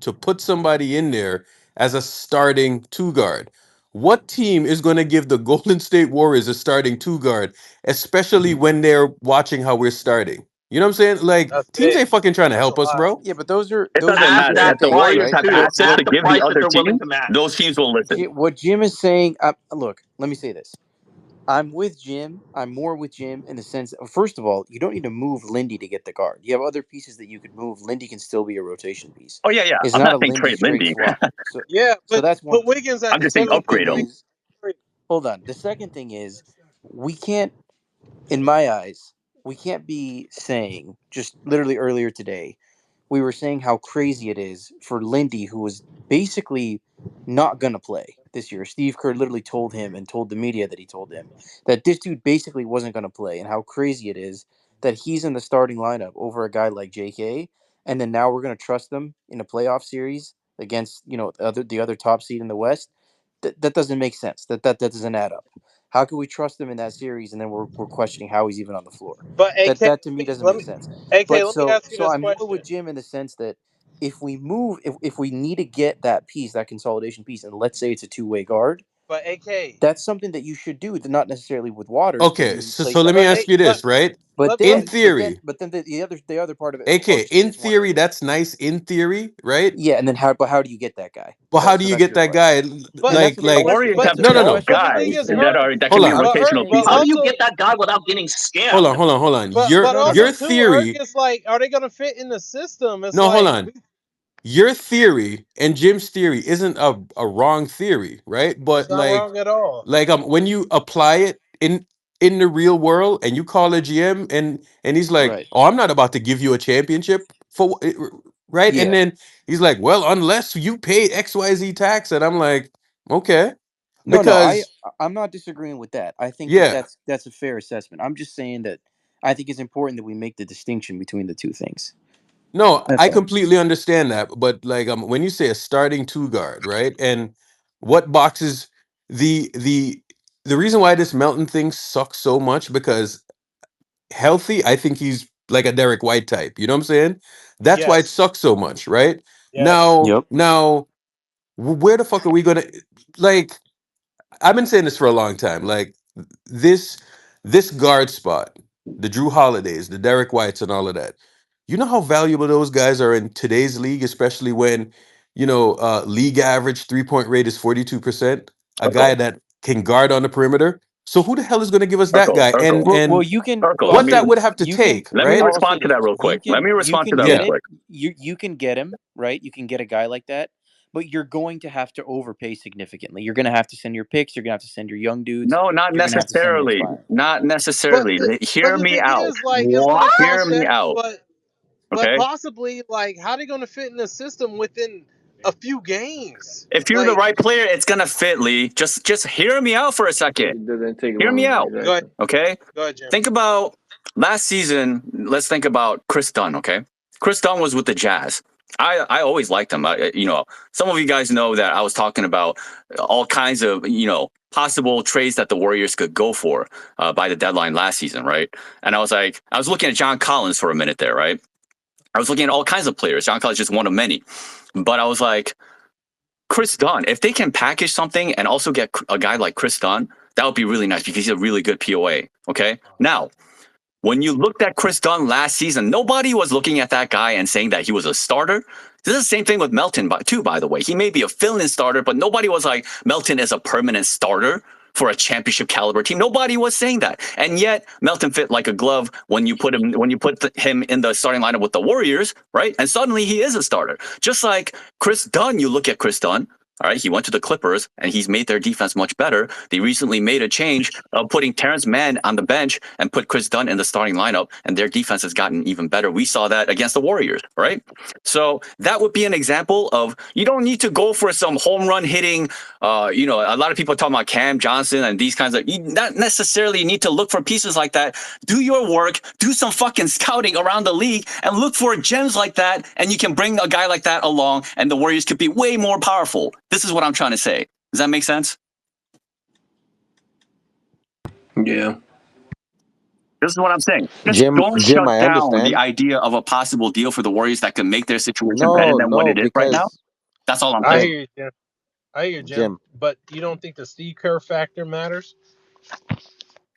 to put somebody in there as a starting two guard. What team is going to give the Golden State Warriors a starting two guard, especially when they're watching how we're starting? You know what I'm saying? Like, That's teams big. ain't fucking trying to That's a help us, lot. bro. Yeah, but those are It those are doesn't At matter. different If that the things, price Warriors right? have too. assets At to the give the price that other they're willing team, to match. those teams will listen. What Jim is saying. Look, let me say this. I'm with Jim. I'm more with Jim in the sense. First of all, you don't need to move Lindy to get the guard. You have other pieces that you could move. Lindy can still be a rotation piece. Oh, yeah. It's I'm not not a saying Lindy trade straight Lindy. swap. So, Yeah, so but that's one put thing. Wiggins at I'm the The just saying two. second Put thing upgrade them. Wiggins. is, hold on. The second thing is, we can't, in my eyes, we can't be saying just literally earlier today we were saying how crazy it is for Lindy, who was basically not going to play this year. Steve Kerr literally told him and told the media that he told him that this dude basically wasn't going to play, and how crazy it is that he's in the starting lineup over a guy like JK. And then now we're going to trust them in a playoff series against the other top seed in the West. That doesn't make sense. That doesn't add up. How can we trust him in that series and then we're questioning how he's even on the floor? But AK, That to me doesn't let make me sense. AK, But let me ask you so this I'm more question. with Jim in the sense that if we need to get that piece, that consolidation piece, and let's say it's a two-way guard, But AK, that's something that you should do. Not necessarily with Waters, but Okay, you so replace let that me but guy. ask you but this, right? let, In let theory, The other part of it. Oh, AK, in just one theory, second. that's nice in theory, right? Yeah, and then how do you get that guy? But how do So you that's get your that question, guy? but and that's a fair The Like, Warriors question. but have That's a no, no, fair developed no. but question. the Let me thing guys is, finish. that Hold can be on. rotational But How pieces. do you also get that guy without getting Hold scammed? on, hold on, hold on. but No, no, also Your no. too, Irk theory, is like, are they gonna fit in the system? It's no, hold like on. Your theory and Jim's theory isn't a wrong theory, right? it's But not wrong at all. when you apply it in the real world and you call a GM and he's like, Right. "Oh, I'm not about to give you a championship for right?" And Yeah. then he's like, "Well, unless you pay XYZ tax." And I'm like, "Okay." No, no. Because I'm not disagreeing with that. I think that yeah. that's a fair assessment. I'm just saying that I think it's important that we make the distinction between the two things. No, That's I all. completely understand that, but when you say a starting two guard, right? And what boxes the reason why this Melton thing sucks so much because healthy, I think he's like a Derek White type. You know what I'm saying? That's why it Yes, sucks so much, right? yes. Now, where the fuck are we gonna like? I've been saying this for a long time. Like this, this guard spot. the Drew Holidays, the Derek Whites, and all of that. You know how valuable those guys are in today's league, especially when league average 3-point rate is 42%. A guy Urkel, that can guard on the perimeter. So who the hell is going to give us that guy? And Well, and you can. Urkel. Well, Let what that me would have to you can. take, let me right? I'll say respond to that this: real quick. Let me you respond to can that get real Yeah. it. quick. You can get him, right. You can get a guy like that, but you're going to have to overpay significantly. You're going to have to send your picks. You're going to have to send your young dudes. No, not You're going to have to send the necessarily. expiring. Not But necessarily. but Hear the me thing out. is, like, it's gonna Hear cost me you, out. but Okay. possibly, like, how they gonna fit in the system within a few games? If you're the Like, right player, it's gonna fit, Lee. Just hear me out for a second. It doesn't take Hear me long. out. go ahead, Exactly. Okay. Jim. Think about last season. Let's think about Chris Dunn. Okay. Chris Dunn was with the Jazz. I always liked him. Some of you guys know that I was talking about all kinds of possible trades that the Warriors could go for by the deadline last season, right? And I was looking at John Collins for a minute there, right? I was looking at all kinds of players. John Collins is just one of many, but I was like, Chris Dunn, if they can package something and also get a guy like Chris Dunn, that would be really nice because he's a really good POA. Okay. Now, when you looked at Chris Dunn last season, nobody was looking at that guy and saying that he was a starter. This is the same thing with Melton, too, by the way. He may be a fill-in starter, but nobody was like, Melton is a permanent starter for a championship caliber team. Nobody was saying that. And yet, Melton fit like a glove when you put him in the starting lineup with the Warriors, right? And suddenly he is a starter. Just like Chris Dunn, you look at Chris Dunn, all right, he went to the Clippers and he's made their defense much better. They recently made a change of putting Terrence Mann on the bench and put Chris Dunn in the starting lineup, and their defense has gotten even better. We saw that against the Warriors, right? So that would be an example of you don't need to go for some home run hitting. A lot of people are talking about Cam Johnson and these kinds of. You not necessarily need to look for pieces like that. Do your work, do some fucking scouting around the league, and look for gems like that, and you can bring a guy like that along, and the Warriors could be way more powerful. This is what I'm trying to say. Does that make sense? Yeah. This is what I'm saying. Just Jim, don't shut I down the understand. idea of a possible deal for the Warriors that can make their situation better No, than what no, it is right now. because That's all I'm I saying. hear you, Jim. I hear you, Jim. Jim, But you don't think the Steve Kerr factor matters?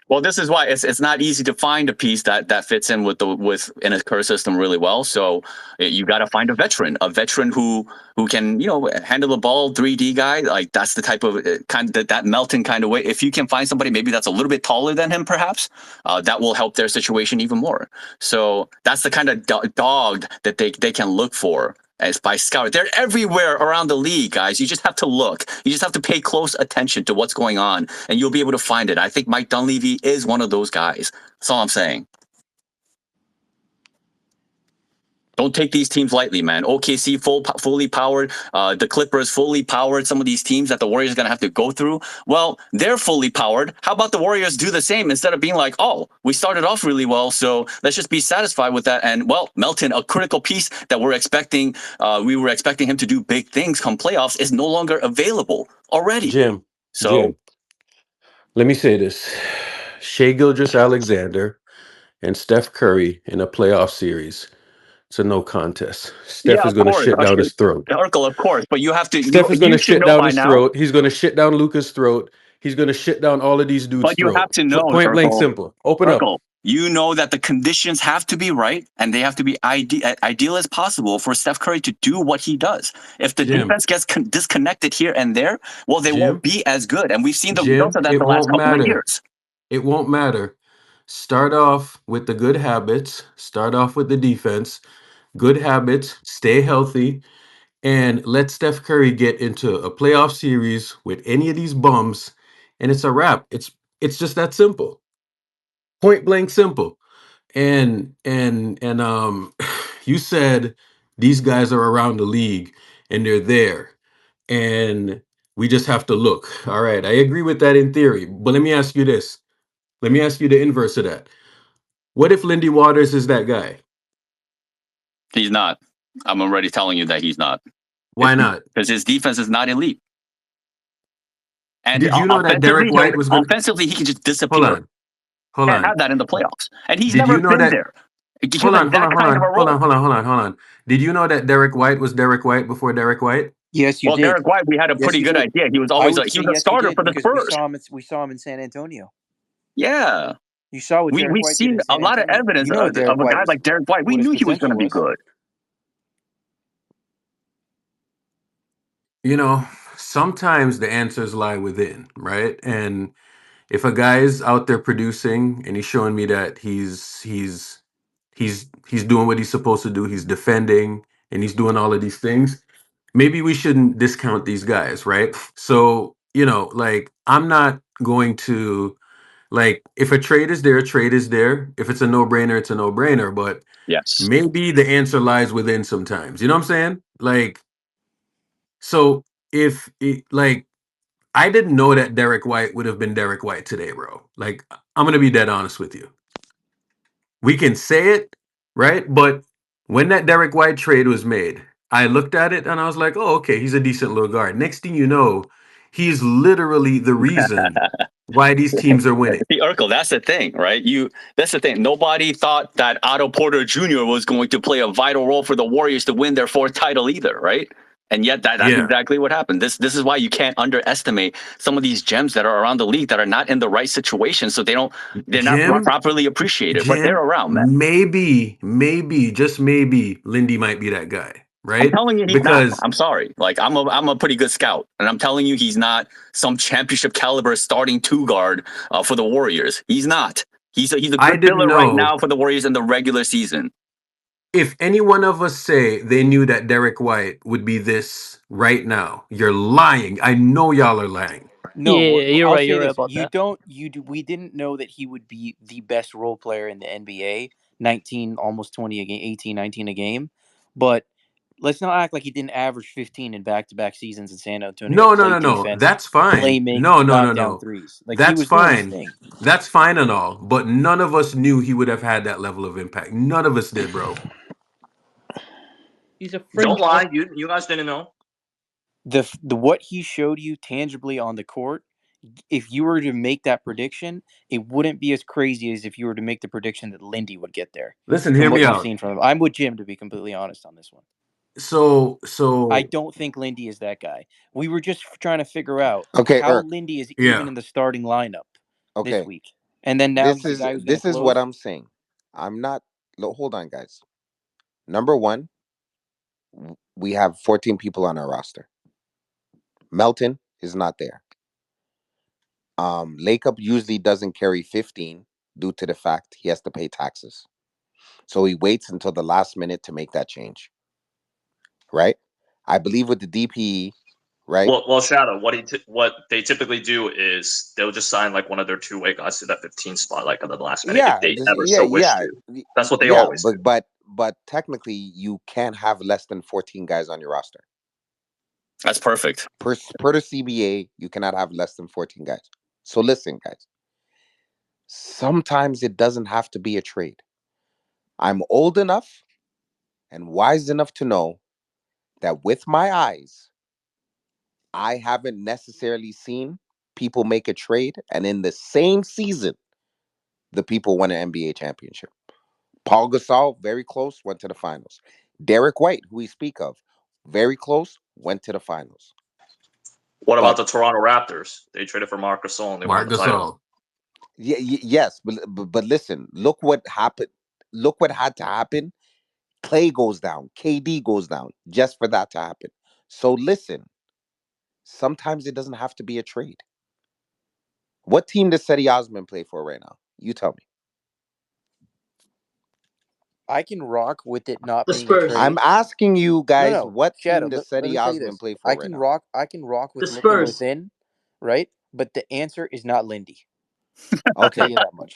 Well, this is why it's not easy to find a piece that fits in in a Kerr system really well. So you got to find a veteran who can handle the ball, 3D guy. Like that's the type of that Melton kind of way. If you can find somebody maybe that's a little bit taller than him, perhaps that will help their situation even more. So that's the kind of dog that they can look for. As by scout, they're everywhere around the league, guys. You just have to look. You just have to pay close attention to what's going on, and you'll be able to find it. I think Mike Dunleavy is one of those guys. That's all I'm saying. Don't take these teams lightly, man. OKC fully powered, the Clippers fully powered. Some of these teams that the Warriors are going to have to go through, well, they're fully powered. How about the Warriors do the same instead of being like, oh, we started off really well, so let's just be satisfied with that. And, well, Melton, a critical piece that we were expecting him to do big things come playoffs, is no longer available already. Jim, So, let me say this. Shai Gilgeous-Alexander and Steph Curry in a playoff series. It's a no contest. yeah, Steph is of going to course. shit down his throat. Urkel, of course. But you have to. Steph is going You to should shit know down by his now. throat. He's going to shit down Luka's throat. He's going to shit down all of these dudes' But you throat. have to know, Point blank Urkel, simple. Open up. you know that the conditions have to be right and they have to be ideal as possible for Steph Curry to do what he does. If the defense gets disconnected here and there, well, they won't be as good. And we've seen the results of that the last couple of years. It won't matter. Start off with the good habits. Start off with the defense. Good habits. Stay healthy. And let Steph Curry get into a playoff series with any of these bums, and it's a wrap. It's just that simple. Point blank simple. And you said these guys are around the league and they're there. And we just have to look. All right. I agree with that in theory. But let me ask you this. Let me ask you the inverse of that. What if Lindy Waters is that guy? He's not. I'm already telling you that he's not. Why not? Because his defense is not elite. And did you know that Derek White was going offensively, he can just disappear. Hold on. Have that in the playoffs. And he's never been there. Hold on. Did you know that Derek White was Derek White before Derek White? Yes, you did. Well, Derek White, we had a pretty good idea. He was always he was a starter for the Spurs. We saw him in San Antonio. Yeah. You saw what Derek We've White did seen in a San lot of Antonio. evidence You know what Derek of a White guy was, like Derek White. We what his knew he was going to potential be was. good. You know, sometimes the answers lie within, right? And if a guy's out there producing and he's showing me that he's doing what he's supposed to do, he's defending and he's doing all of these things, maybe we shouldn't discount these guys, right? So, you know, like I'm not going to like if a trade is there, a trade is there. If it's a no-brainer, it's a no-brainer, but Yes. maybe the answer lies within sometimes. You know what I'm saying? Like so if it, like I didn't know that Derek White would have been Derek White today, bro. Like, I'm gonna be dead honest with you. We can say it, right? But when that Derek White trade was made, I looked at it and I was like, oh, okay, he's a decent little guard. Next thing you know, he's literally the reason why these teams are winning. See, Urkel, that's the thing, right? That's the thing. Nobody thought that Otto Porter Jr. was going to play a vital role for the Warriors to win their fourth title either, right? And yet that's Yeah. exactly what happened. This is why you can't underestimate some of these gems that are around the league that are not in the right situation, so they're not Jim, properly appreciated, but they're Jim, around, man. maybe, just maybe, Lindy might be that guy, I'm right? telling you, he's not. Because I'm sorry. Like I'm a pretty good scout, and I'm telling you, he's not some championship caliber starting two guard for the Warriors. He's not. He's a I good didn't filler right know. now for the Warriors in the regular season. If any one of us say they knew that Derek White would be this right now, you're lying. I know y'all are lying. No, Yeah, you're I'll right. say You're right this: about that. we didn't know that he would be the best role player in the NBA. 19, almost 20 a game, 18, 19 a game. But let's not act like he didn't average 15 in back-to-back seasons in San Antonio. Play No. defense, That's fine. play make, No, knock down no. threes. Like he That's was doing his fine. thing. That's fine and all. But none of us knew he would have had that level of impact. None of us did, bro. He's a Don't fringe. lie. You guys didn't know. The what he showed you tangibly on the court, if you were to make that prediction, it wouldn't be as crazy as if you were to make the prediction that Lindy would get there. Listen, From hear what me you've out. seen from him, I'm with Jim, to be completely honest on this one. So I don't think Lindy is that guy. We were just trying to figure out Okay, how Irk. Lindy is yeah. even in the starting lineup this Okay. week, and then now he's the guy who's going This to is what close. I'm saying. I'm not. Hold on, guys. Number one, we have 14 people on our roster. Melton is not there. Lakeup usually doesn't carry 15 due to the fact he has to pay taxes. So he waits until the last minute to make that change. Right? I believe with the DPE, right? Well, Shadow. What they typically do is they'll just sign like one of their two-way guys to that 15 spot, like at the last minute, if they ever so wish to. That's what they always do. But technically, you can't have less than 14 guys on your roster. That's perfect. Per the CBA, you cannot have less than 14 guys. So listen, guys. Sometimes it doesn't have to be a trade. I'm old enough and wise enough to know that with my eyes, I haven't necessarily seen people make a trade, and in the same season, the people won an NBA championship. Paul Gasol, very close, went to the finals. Derek White, who we speak of, very close, went to the finals. What about the Toronto Raptors? They traded for Marc Gasol and they won the title. Yeah, yes, but listen, look what happened. Look what had to happen. Clay goes down, KD goes down, just for that to happen. So listen, sometimes it doesn't have to be a trade. What team does Cedi Osman play for right now? You tell me. I can rock with it not The being a Spurs. trade. I'm asking you guys, No, what Shadow, team does let me Cedi tell you Osman this. play for I right can now? rock. I can rock with The looking Spurs. within, right? But the answer is not Lindy. Okay. Tell you that much.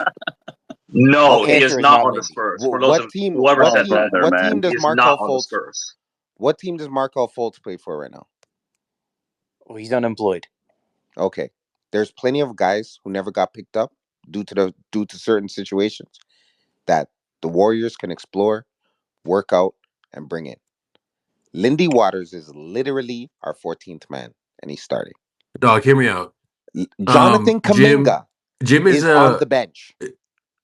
No, The he is answer is not not on the Lindy. Spurs. For those of whoever What said team? that, What team does he is Markel not on the Fultz? Spurs. What team does Markel Fultz play for right now? Well, he's unemployed. Okay, there's plenty of guys who never got picked up due to certain situations that the Warriors can explore, work out, and bring in. Lindy Waters is literally our 14th man, and he's starting. Dog, hear me out. Jonathan Kuminga Jim is on the bench.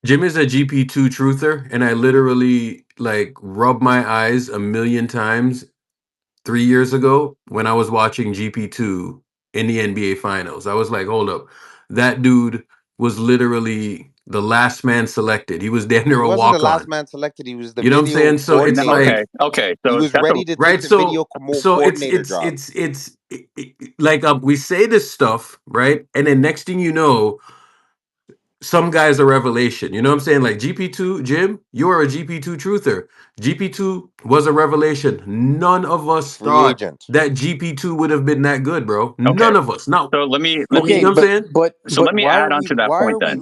Jim is a GP2 truther, and I literally like rubbed my eyes a million times 3 years ago when I was watching GP2 in the NBA Finals. I was like, hold up, that dude was literally the last man selected. He was damn near He a wasn't the walk last on. man selected. He was the You know what I'm video saying? So it's coordinator. like, Okay. He So was that's a ready to take right? the So video coordinator job. like we say this stuff, right? And then next thing you know, some guy's a revelation. You know what I'm saying? Like GP2, Jim, you are a GP2 truther. GP2 was a revelation. None of us Free thought agent. that GP2 would have been that good, bro. okay. None of us. Now, So let me you know Okay, what I'm saying? but why add on to that point then.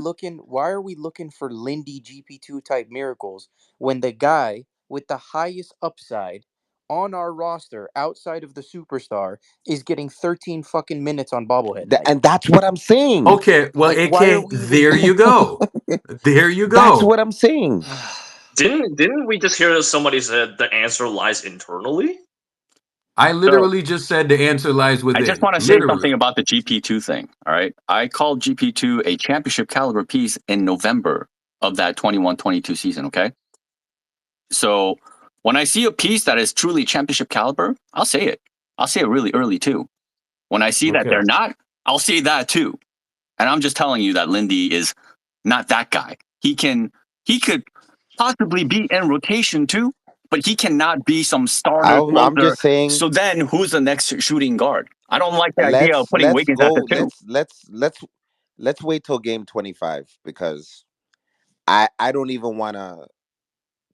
why are we looking for Lindy GP2 type miracles when the guy with the highest upside on our roster outside of the superstar is getting 13 fucking minutes on bobblehead night? And that's what I'm saying. Okay, well, Like, why are AK, we even? there you go. There you That's go. what I'm saying. Didn't we just hear that somebody said the answer lies internally? I literally just said the answer lies I within. just want to say something about the GP2 thing. All right. I called GP2 a championship caliber piece in November of that 21-22 season. Okay. So when I see a piece that is truly championship caliber, I'll say it. I'll say it really early too. When I see that they're not, I'll say that too. And I'm just telling you that Lindy is not that guy. He could possibly be in rotation too, but he cannot be some starter closer. I'm just saying. So then who's the next shooting guard? I don't like the idea of putting Wiggins at the two. Let's wait till game 25 because I don't even want to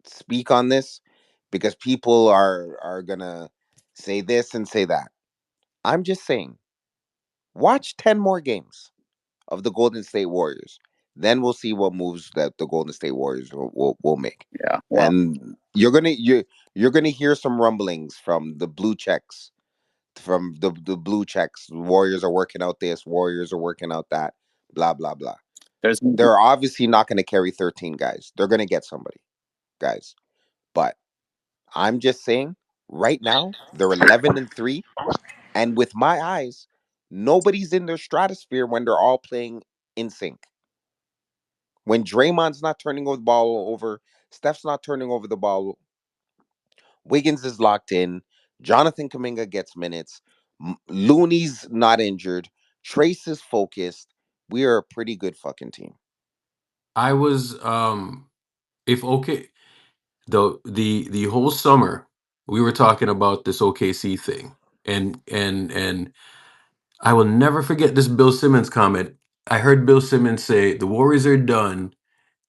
speak on this because people are gonna say this and say that. I'm just saying, watch 10 more games of the Golden State Warriors. Then we'll see what moves that the Golden State Warriors will make. Yeah, well. And you're gonna hear some rumblings from the blue checks. From the blue checks, Warriors are working out this, Warriors are working out that, blah blah blah. They're obviously not going to carry 13 guys. They're going to get somebody, guys. But I'm just saying, right now they're 11-3, and with my eyes, nobody's in their stratosphere when they're all playing in sync. When Draymond's not turning over the ball over, Steph's not turning over the ball, Wiggins is locked in, Jonathan Kuminga gets minutes, Looney's not injured, Trace is focused. We are a pretty good fucking team. I was if okay the whole summer we were talking about this OKC thing and I will never forget this Bill Simmons comment. I heard Bill Simmons say the Warriors are done.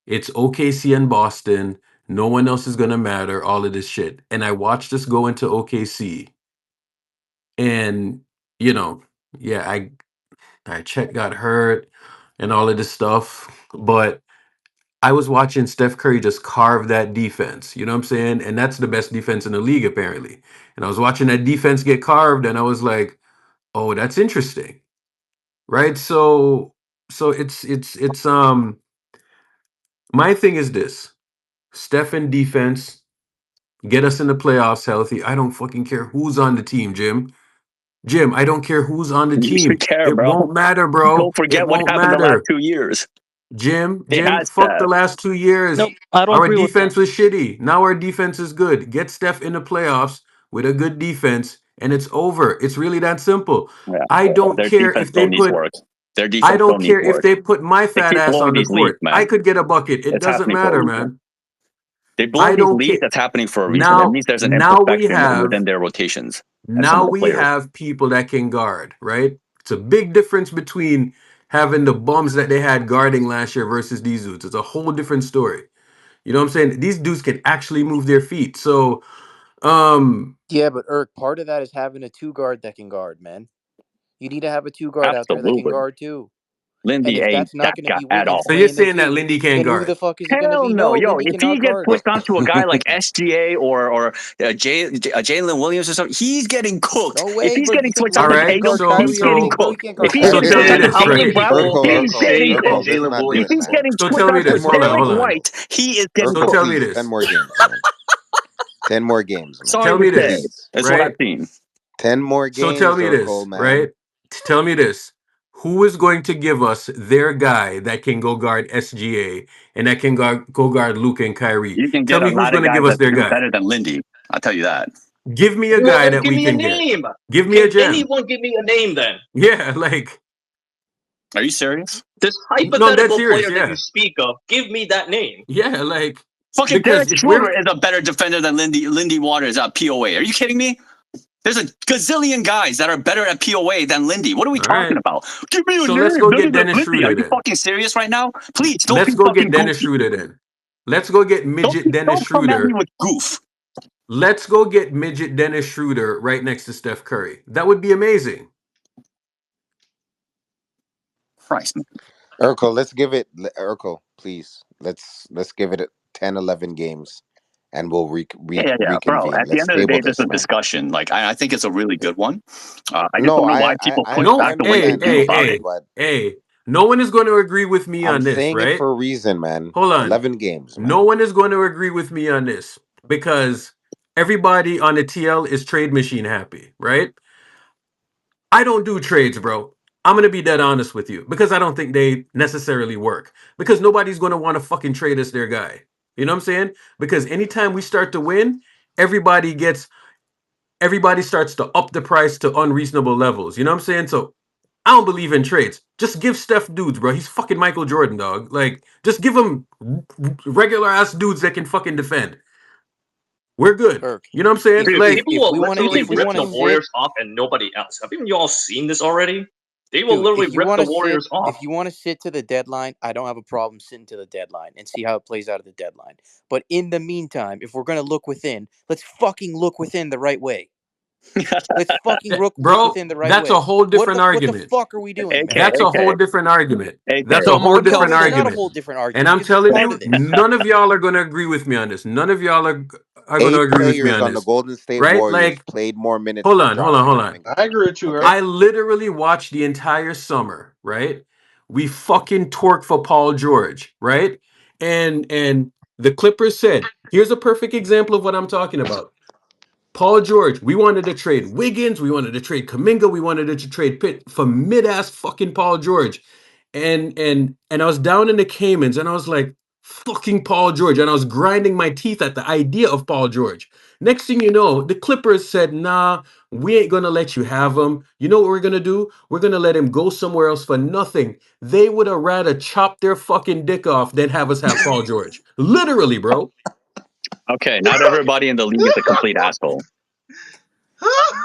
It's OKC and Boston. No one else is gonna matter. All of this shit. And I watched us go into OKC, and you know, yeah, Chet got hurt and all of this stuff, but I was watching Steph Curry just carve that defense. You know what I'm saying? And that's the best defense in the league apparently. And I was watching that defense get carved, and I was like, oh, that's interesting, right? So it's my thing is this: Steph in defense, get us in the playoffs healthy. I don't fucking care who's on the team, Jim. Jim, I don't care who's on the You team. should care, It bro. won't matter, bro. Don't forget It what won't happened the last matter. 2 years. Jim, They had fuck the Steph. last 2 years. Nope, I don't Our agree with defense that. was shitty. Now our defense is good. Get Steph in the playoffs with a good defense, and it's over. It's really that simple. Yeah. I don't Their care defense if still they needs put. work. Their defense I still don't needs care if work. they put my They fat keep ass blowing on the these leads, court. man. I could get a bucket. It It's doesn't happening for a matter, reason. man. They blow I these don't leads. care. That's happening for a reason. That means there's an Now we imperfection have within their rotations and some now of the we players. have people that can guard, right? It's a big difference between having the bums that they had guarding last year versus these dudes. It's a whole different story. You know what I'm saying? These dudes can actually move their feet. So, Yeah, but Irk, part of that is having a two guard that can guard, man. You need to have a two guard out there that can Absolutely. guard too. And Lindy if ain't that's not that going to guy be at Wiggins all. so you're playing there saying that too, Lindy can't then who guard? the fuck is it going to Hell be? no, No, yo! Lindy If he cannot gets guard. switched onto a guy like SGA or Jalen Williams or something, he's getting cooked. No If way, he's bro. getting You think switched All onto Wiggins can right. Tatum, guard he's Kyrie getting Irving, So bro? He cooked. can't If guard he's so Kyrie getting tell switched me Irving. onto this, Alvin right? Brown, he's getting And cooked. Jalen Let's not do If that, he's Williams. man. getting So switched tell me onto this. Hold on, Derek hold on. White, he is getting So Urkel, cooked. tell me please, 10 this. more games, man. 10 more games, man. Sorry Tell to me say, this, Please. that's what I've right? seen. 10 more So tell games, me Urkel, this, man. right? Tell me this. Who is going to give us their guy that can go guard SGA and that can go guard Luke and Kyrie? You can Tell get me a who's lot of going to guys give us that their do guy. better than Lindy. I'll tell you that. Give me a guy that Give we me a can get. name. Give me a Can gem. anyone give me a name then? Yeah, like Are you serious? This No, I'm dead hypothetical serious. player that you Yeah, speak of, give me that name. yeah. Like Fucking because Derek if Schroeder we're is a better defender than Lindy Waters at POA. Are you kidding me? There's a gazillion guys that are better at POA than Lindy. What are we all talking right, about? Give me a so name let's go better get than Dennis Lindy. Are Schroeder you then. fucking serious right now? Please don't Let's be go get fucking Dennis goofy. Schroeder then. Let's go get midget Dennis Don't come at me Schroeder. with goof. Let's go get midget Dennis Schroeder right next to Steph Curry. That would be amazing. Christ, man. Urkel, let's give it Urkel, please. Let's give it 10, 11 games, and we'll Yeah, bro. reconvene. At the Let's end of the day, table this is this, a man. discussion. Like, I think it's a really good one. I just No, don't know why people push No, back the way they understand do that, about bro, it. but hey. No one is going to agree with me I'm on this, saying it right? for a reason, man. Hold on. 11 games, man. No one is going to agree with me on this because everybody on the TL is trade machine happy, right? I don't do trades, bro. I'm going to be dead honest with you because I don't think they necessarily work because nobody's going to want to fucking trade us their guy. You know what I'm saying? Because anytime we start to win, everybody starts to up the price to unreasonable levels. You know what I'm saying? So I don't believe in trades. Just give Steph dudes, bro. He's fucking Michael Jordan, dog. Like, just give him regular ass dudes that can fucking defend. We're good. Irk, You know what I'm saying? if Dude, if, Like, people if will we want to literally if we rip want the to sit, Warriors off and nobody else. Haven't you all seen this already? They will dude, literally if you rip want the to sit, Warriors off. if you want to sit to the deadline, I don't have a problem sitting to the deadline and see how it plays out at the deadline. But in the meantime, if we're gonna look within, let's fucking look within the right way. Let's fucking look bro, within the right that's way. a whole different What the argument. fuck are we doing, AK, man? That's a AK, whole different argument. AK. That's a No, whole no, different it's not a argument. whole different argument And I'm because it's telling part you, of this. none of y'all are going to agree with me on this. None of y'all are going to 8 agree with me players on on the this. Golden State Right? Warriors Like, played more minutes hold than on. John Stockton. I agree with you, Okay. Eric. I literally watched the entire summer, right? We fucking torque for Paul George, right? And the Clippers said, here's a perfect example of what I'm talking about. Paul George, we wanted to trade Wiggins, we wanted to trade Kaminga, we wanted to trade Pitt for mid-ass fucking Paul George. And I was down in the Caymans and I was like, fucking Paul George. And I was grinding my teeth at the idea of Paul George. Next thing you know, the Clippers said, nah, we ain't gonna let you have him. You know what we're gonna do? We're gonna let him go somewhere else for nothing. They would have rather chopped their fucking dick off than have us have Paul George. Literally, bro. Okay, not everybody in the league is a complete asshole.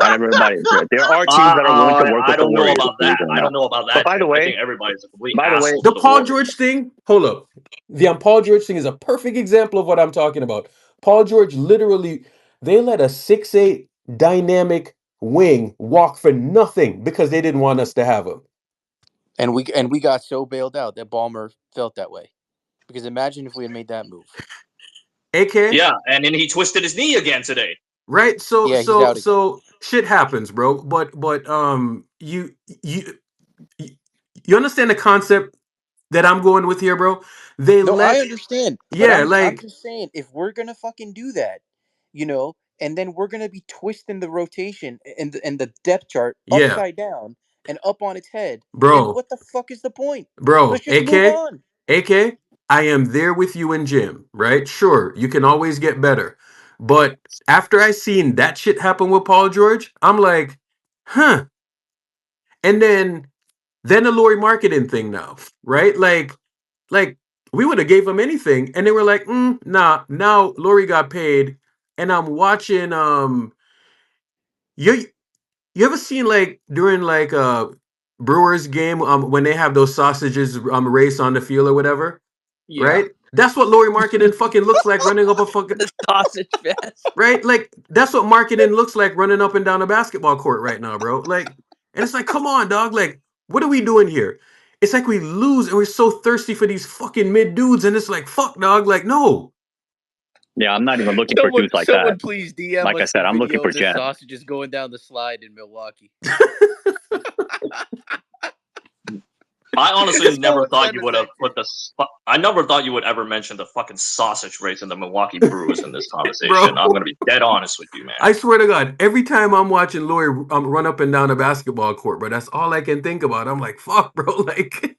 Not everybody. There are teams that are willing to work I with the don't know Warriors. about that. I don't know about But that. by the I way, think everybody's a complete by the way, asshole The to the Paul Warriors. George thing, hold up. The Paul George thing is a perfect example of what I'm talking about. Paul George literally, they let a 6'8" dynamic wing walk for nothing because they didn't want us to have him. And we got so bailed out that Ballmer felt that way. Because imagine if we had made that move. AK? Yeah, and then he twisted his knee again today. Right? So Yeah, he's out again. so shit happens, bro. But you you understand the concept that I'm going with here, bro? They No, I let understand. But yeah, I'm like just saying, if we're gonna fucking do that, and then we're gonna be twisting the rotation and the depth chart yeah, upside down and up on its head, then bro. what the fuck is the point? Bro, Let's just move on. AK, I am there with you in gym, right? Sure, you can always get better. But after I seen that shit happen with Paul George, I'm like, huh. And then the Lori marketing thing now, right? Like we would have gave him anything. And they were like, nah, now Lori got paid. And I'm watching you you ever seen like during like Brewers game when they have those sausages race on the field or whatever? Yeah. Right? That's what Lori marketing fucking looks like running up a fucking The sausage fest. right? Like that's what marketing looks like running up and down a basketball court right now, bro. Like, and it's like, come on, dog. Like, what are we doing here? It's like we lose and we're so thirsty for these fucking mid dudes, and it's like, fuck, dog. Like, no. yeah, I'm not even looking for dudes like that. Please DM Like I us said, the I'm looking video for of the Jet. sausages going down the slide in Milwaukee. I honestly never Someone thought send you us would have that. put I never thought you would ever mention the fucking sausage race in the Milwaukee Brewers in this conversation. Bro. I'm gonna be dead honest with you, man. I swear to God, every time I'm watching Lori run up and down a basketball court, bro, that's all I can think about. I'm like, fuck, bro. Like,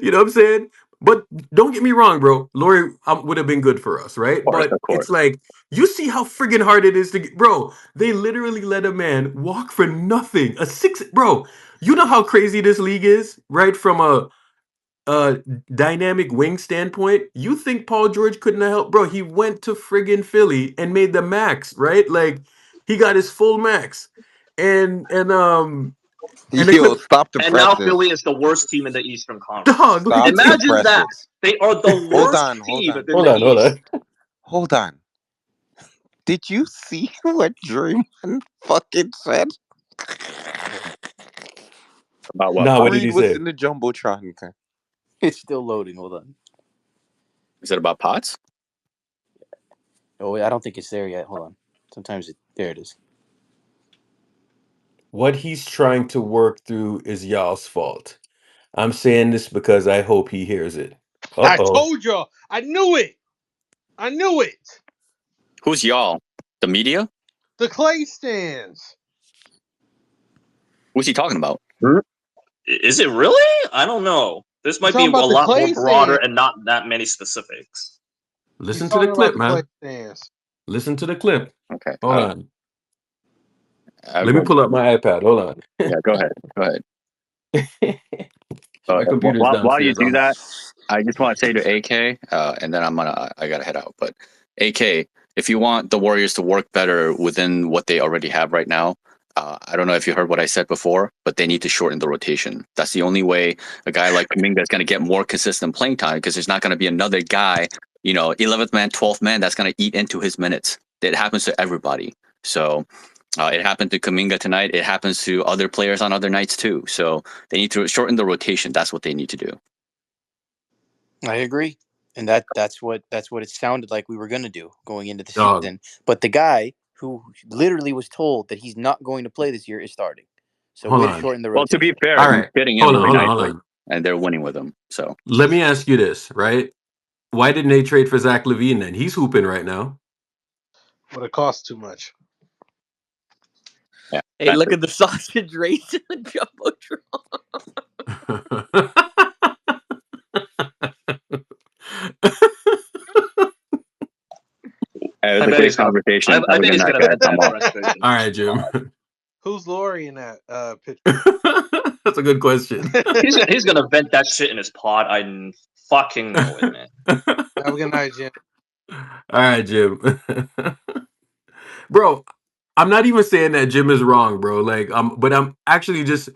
you know what I'm saying? But don't get me wrong, bro. Lori would have been good for us, right? But Of course. it's like, you see how friggin' hard it is to get, bro. They literally let a man walk for nothing. Bro, You know how crazy this league is, right? From a dynamic wing standpoint, you think Paul George couldn't have helped, bro? He went to friggin' Philly and made the max, right? Like he got his full max, and the Yo, Clip stop the And now presses. Philly is the worst team in the Eastern Conference. dog. Stop the Imagine that. presses. They are the Hold worst on, hold team on. in the East. Hold on. Did you see what Draymond fucking said? About what? Nah, what did Read he what's say? in the Jumbotron. Okay. It's still loading. Hold on. Is it about pots? Oh, wait, I don't think it's there yet. Hold on. Sometimes there it is. What he's trying to work through is y'all's fault. I'm saying this because I hope he hears it. I Uh-oh. told y'all. I knew it. I knew it. Who's y'all? The media? The Clay stands. Who's he talking about? Is it really? I don't know. This might be talking a about the lot more Clay broader stands. and not that many specifics. Listen He's to the talking clip, about the Clay man. stands. Listen to the clip. Okay. Hold on. I'll Let me go. pull up my iPad. Hold on. Yeah, go ahead. Go ahead. My computer's While you downstairs. do that, I just want to say to AK, and then I gotta head out. But AK, if you want the Warriors to work better within what they already have right now, I don't know if you heard what I said before, but they need to shorten the rotation. That's the only way a guy like Kuminga is going to get more consistent playing time, because there's not going to be another guy, 11th man, 12th man, that's going to eat into his minutes. It happens to everybody. So it happened to Kuminga tonight. It happens to other players on other nights too. So they need to shorten the rotation. That's what they need to do. I agree, and that's what it sounded like we were going to do going into the Dog. season. But the guy who literally was told that he's not going to play this year is starting. So Hold way to on. shorten the Well, to rotation. be fair, All he's right. fitting in Hold on. really Hold on. Hold nicely, on. and they're winning with him. So Let me ask you this, right? Why didn't they trade for Zach LaVine then? He's hooping right now. But it costs too much. yeah. Hey, look at the sausage race in the It was I a bet great he's gonna. conversation. I Have a bet good he's night, gonna guys. bet I'm that off. fresh fish in All his right, Jim. pod. Who's Laurie in that picture? That's a good question. He's gonna vent that shit in his pod. I fucking know it, man. Have a good night, Jim. All right, Jim. Bro, I'm not even saying that Jim is wrong, bro. But I'm actually just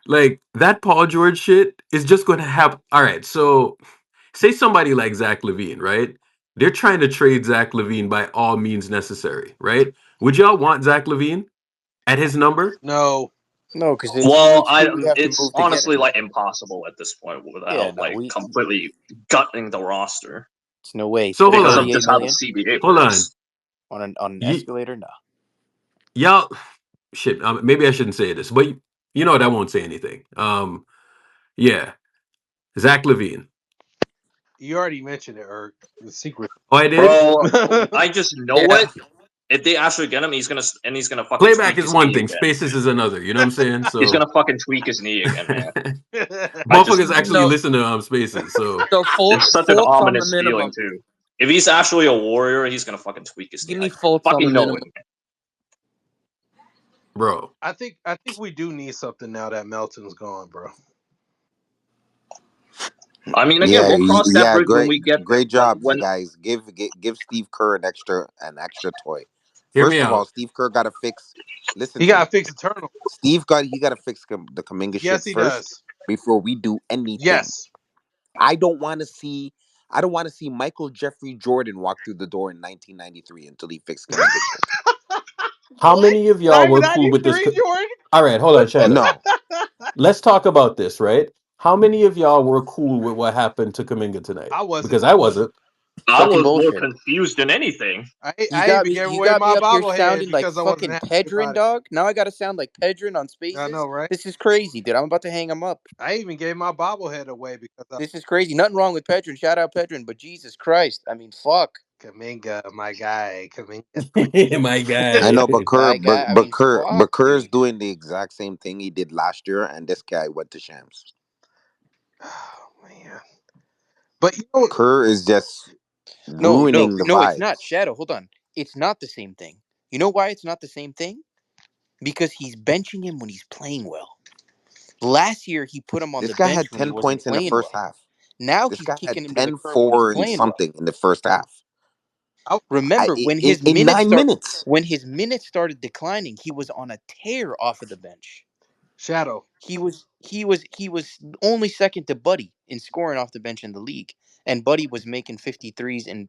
like that Paul George shit is just going to happen. All right, so say somebody like Zach LaVine, right? They're trying to trade Zach LaVine by all means necessary, right? Would y'all want Zach LaVine at his number? No. No, because Well, he would have to it's move to get honestly him. like impossible at this point Yeah, without no, completely gutting the roster it's no way. So hold because of on, 78 just how the million CBA hold on. works. on an Ye- escalator? No. y'all, shit. Maybe I shouldn't say this, but you know what? I won't say anything. Yeah, Zach LaVine. You already mentioned it, Eric. The secret. Oh, I did. Bro, I just know Yeah. it. If they actually get him, he's gonna fucking Playback tweak is his one knee thing, again. Spaces is another. You know what I'm saying? So He's gonna fucking tweak his knee again, man. motherfuckers actually So listen to Spaces. So so It's such an Fultz on the ominous feeling minimum. too. If he's actually a warrior, he's gonna fucking tweak his knee. Give me I Fultz on the fucking know minimum. it. bro, I think we do need something now that Melton's gone, bro. I mean, again, we'll cross that bridge when we get there. Great job, guys. Give Steve Kerr an extra toy. hear me First of all, out. Steve Kerr got to fix. Listen He to got me. to fix Eternal. He got to fix the Kuminga Yes, shit he first does. before we do anything. Yes. I don't want to see Michael Jeffrey Jordan walk through the door in 1993 until he fixed Kuminga shit. How many of y'all were cool with this? 93, Jordan? All right, hold on, Shannon. No, Let's talk about this, right? How many of y'all were cool with what happened to Kuminga tonight? I wasn't. Because I wasn't. I Fucking was more bullshit. confused than anything. I got even me. gave You away got my me up here bobblehead sounding like because I fucking wasn't happy Pedron, about it. dog. Now I gotta sound like Pedron on Spaces. I know, right? This is crazy, dude. I'm about to hang him up. I even gave my bobblehead away because This is crazy. Nothing wrong with Pedron. Shout out Pedron, but Jesus Christ, I mean, fuck. Kuminga, my guy, Kuminga. My guy. I know, but Kerr, My guy, I mean, fuck, Kerr's dude. doing the exact same thing he did last year, and this guy went to Shams. Oh man! But you know, Kerr is just No, ruining the it's vibes. not. Shadow, hold on. It's not the same thing. You know why it's not the same thing? Because he's benching him when he's playing well. Last year, he put him on This the guy bench had when he 10 wasn't points in the playing first well. half. Now This he's guy had kicking him to the 10, curb when he's 4, and playing well. something in the first half. Remember, when In his 9 minutes. when his minutes started declining, he was on a tear off of the bench. Shadow. He was only second to Buddy in scoring off the bench in the league, and Buddy was making 53s and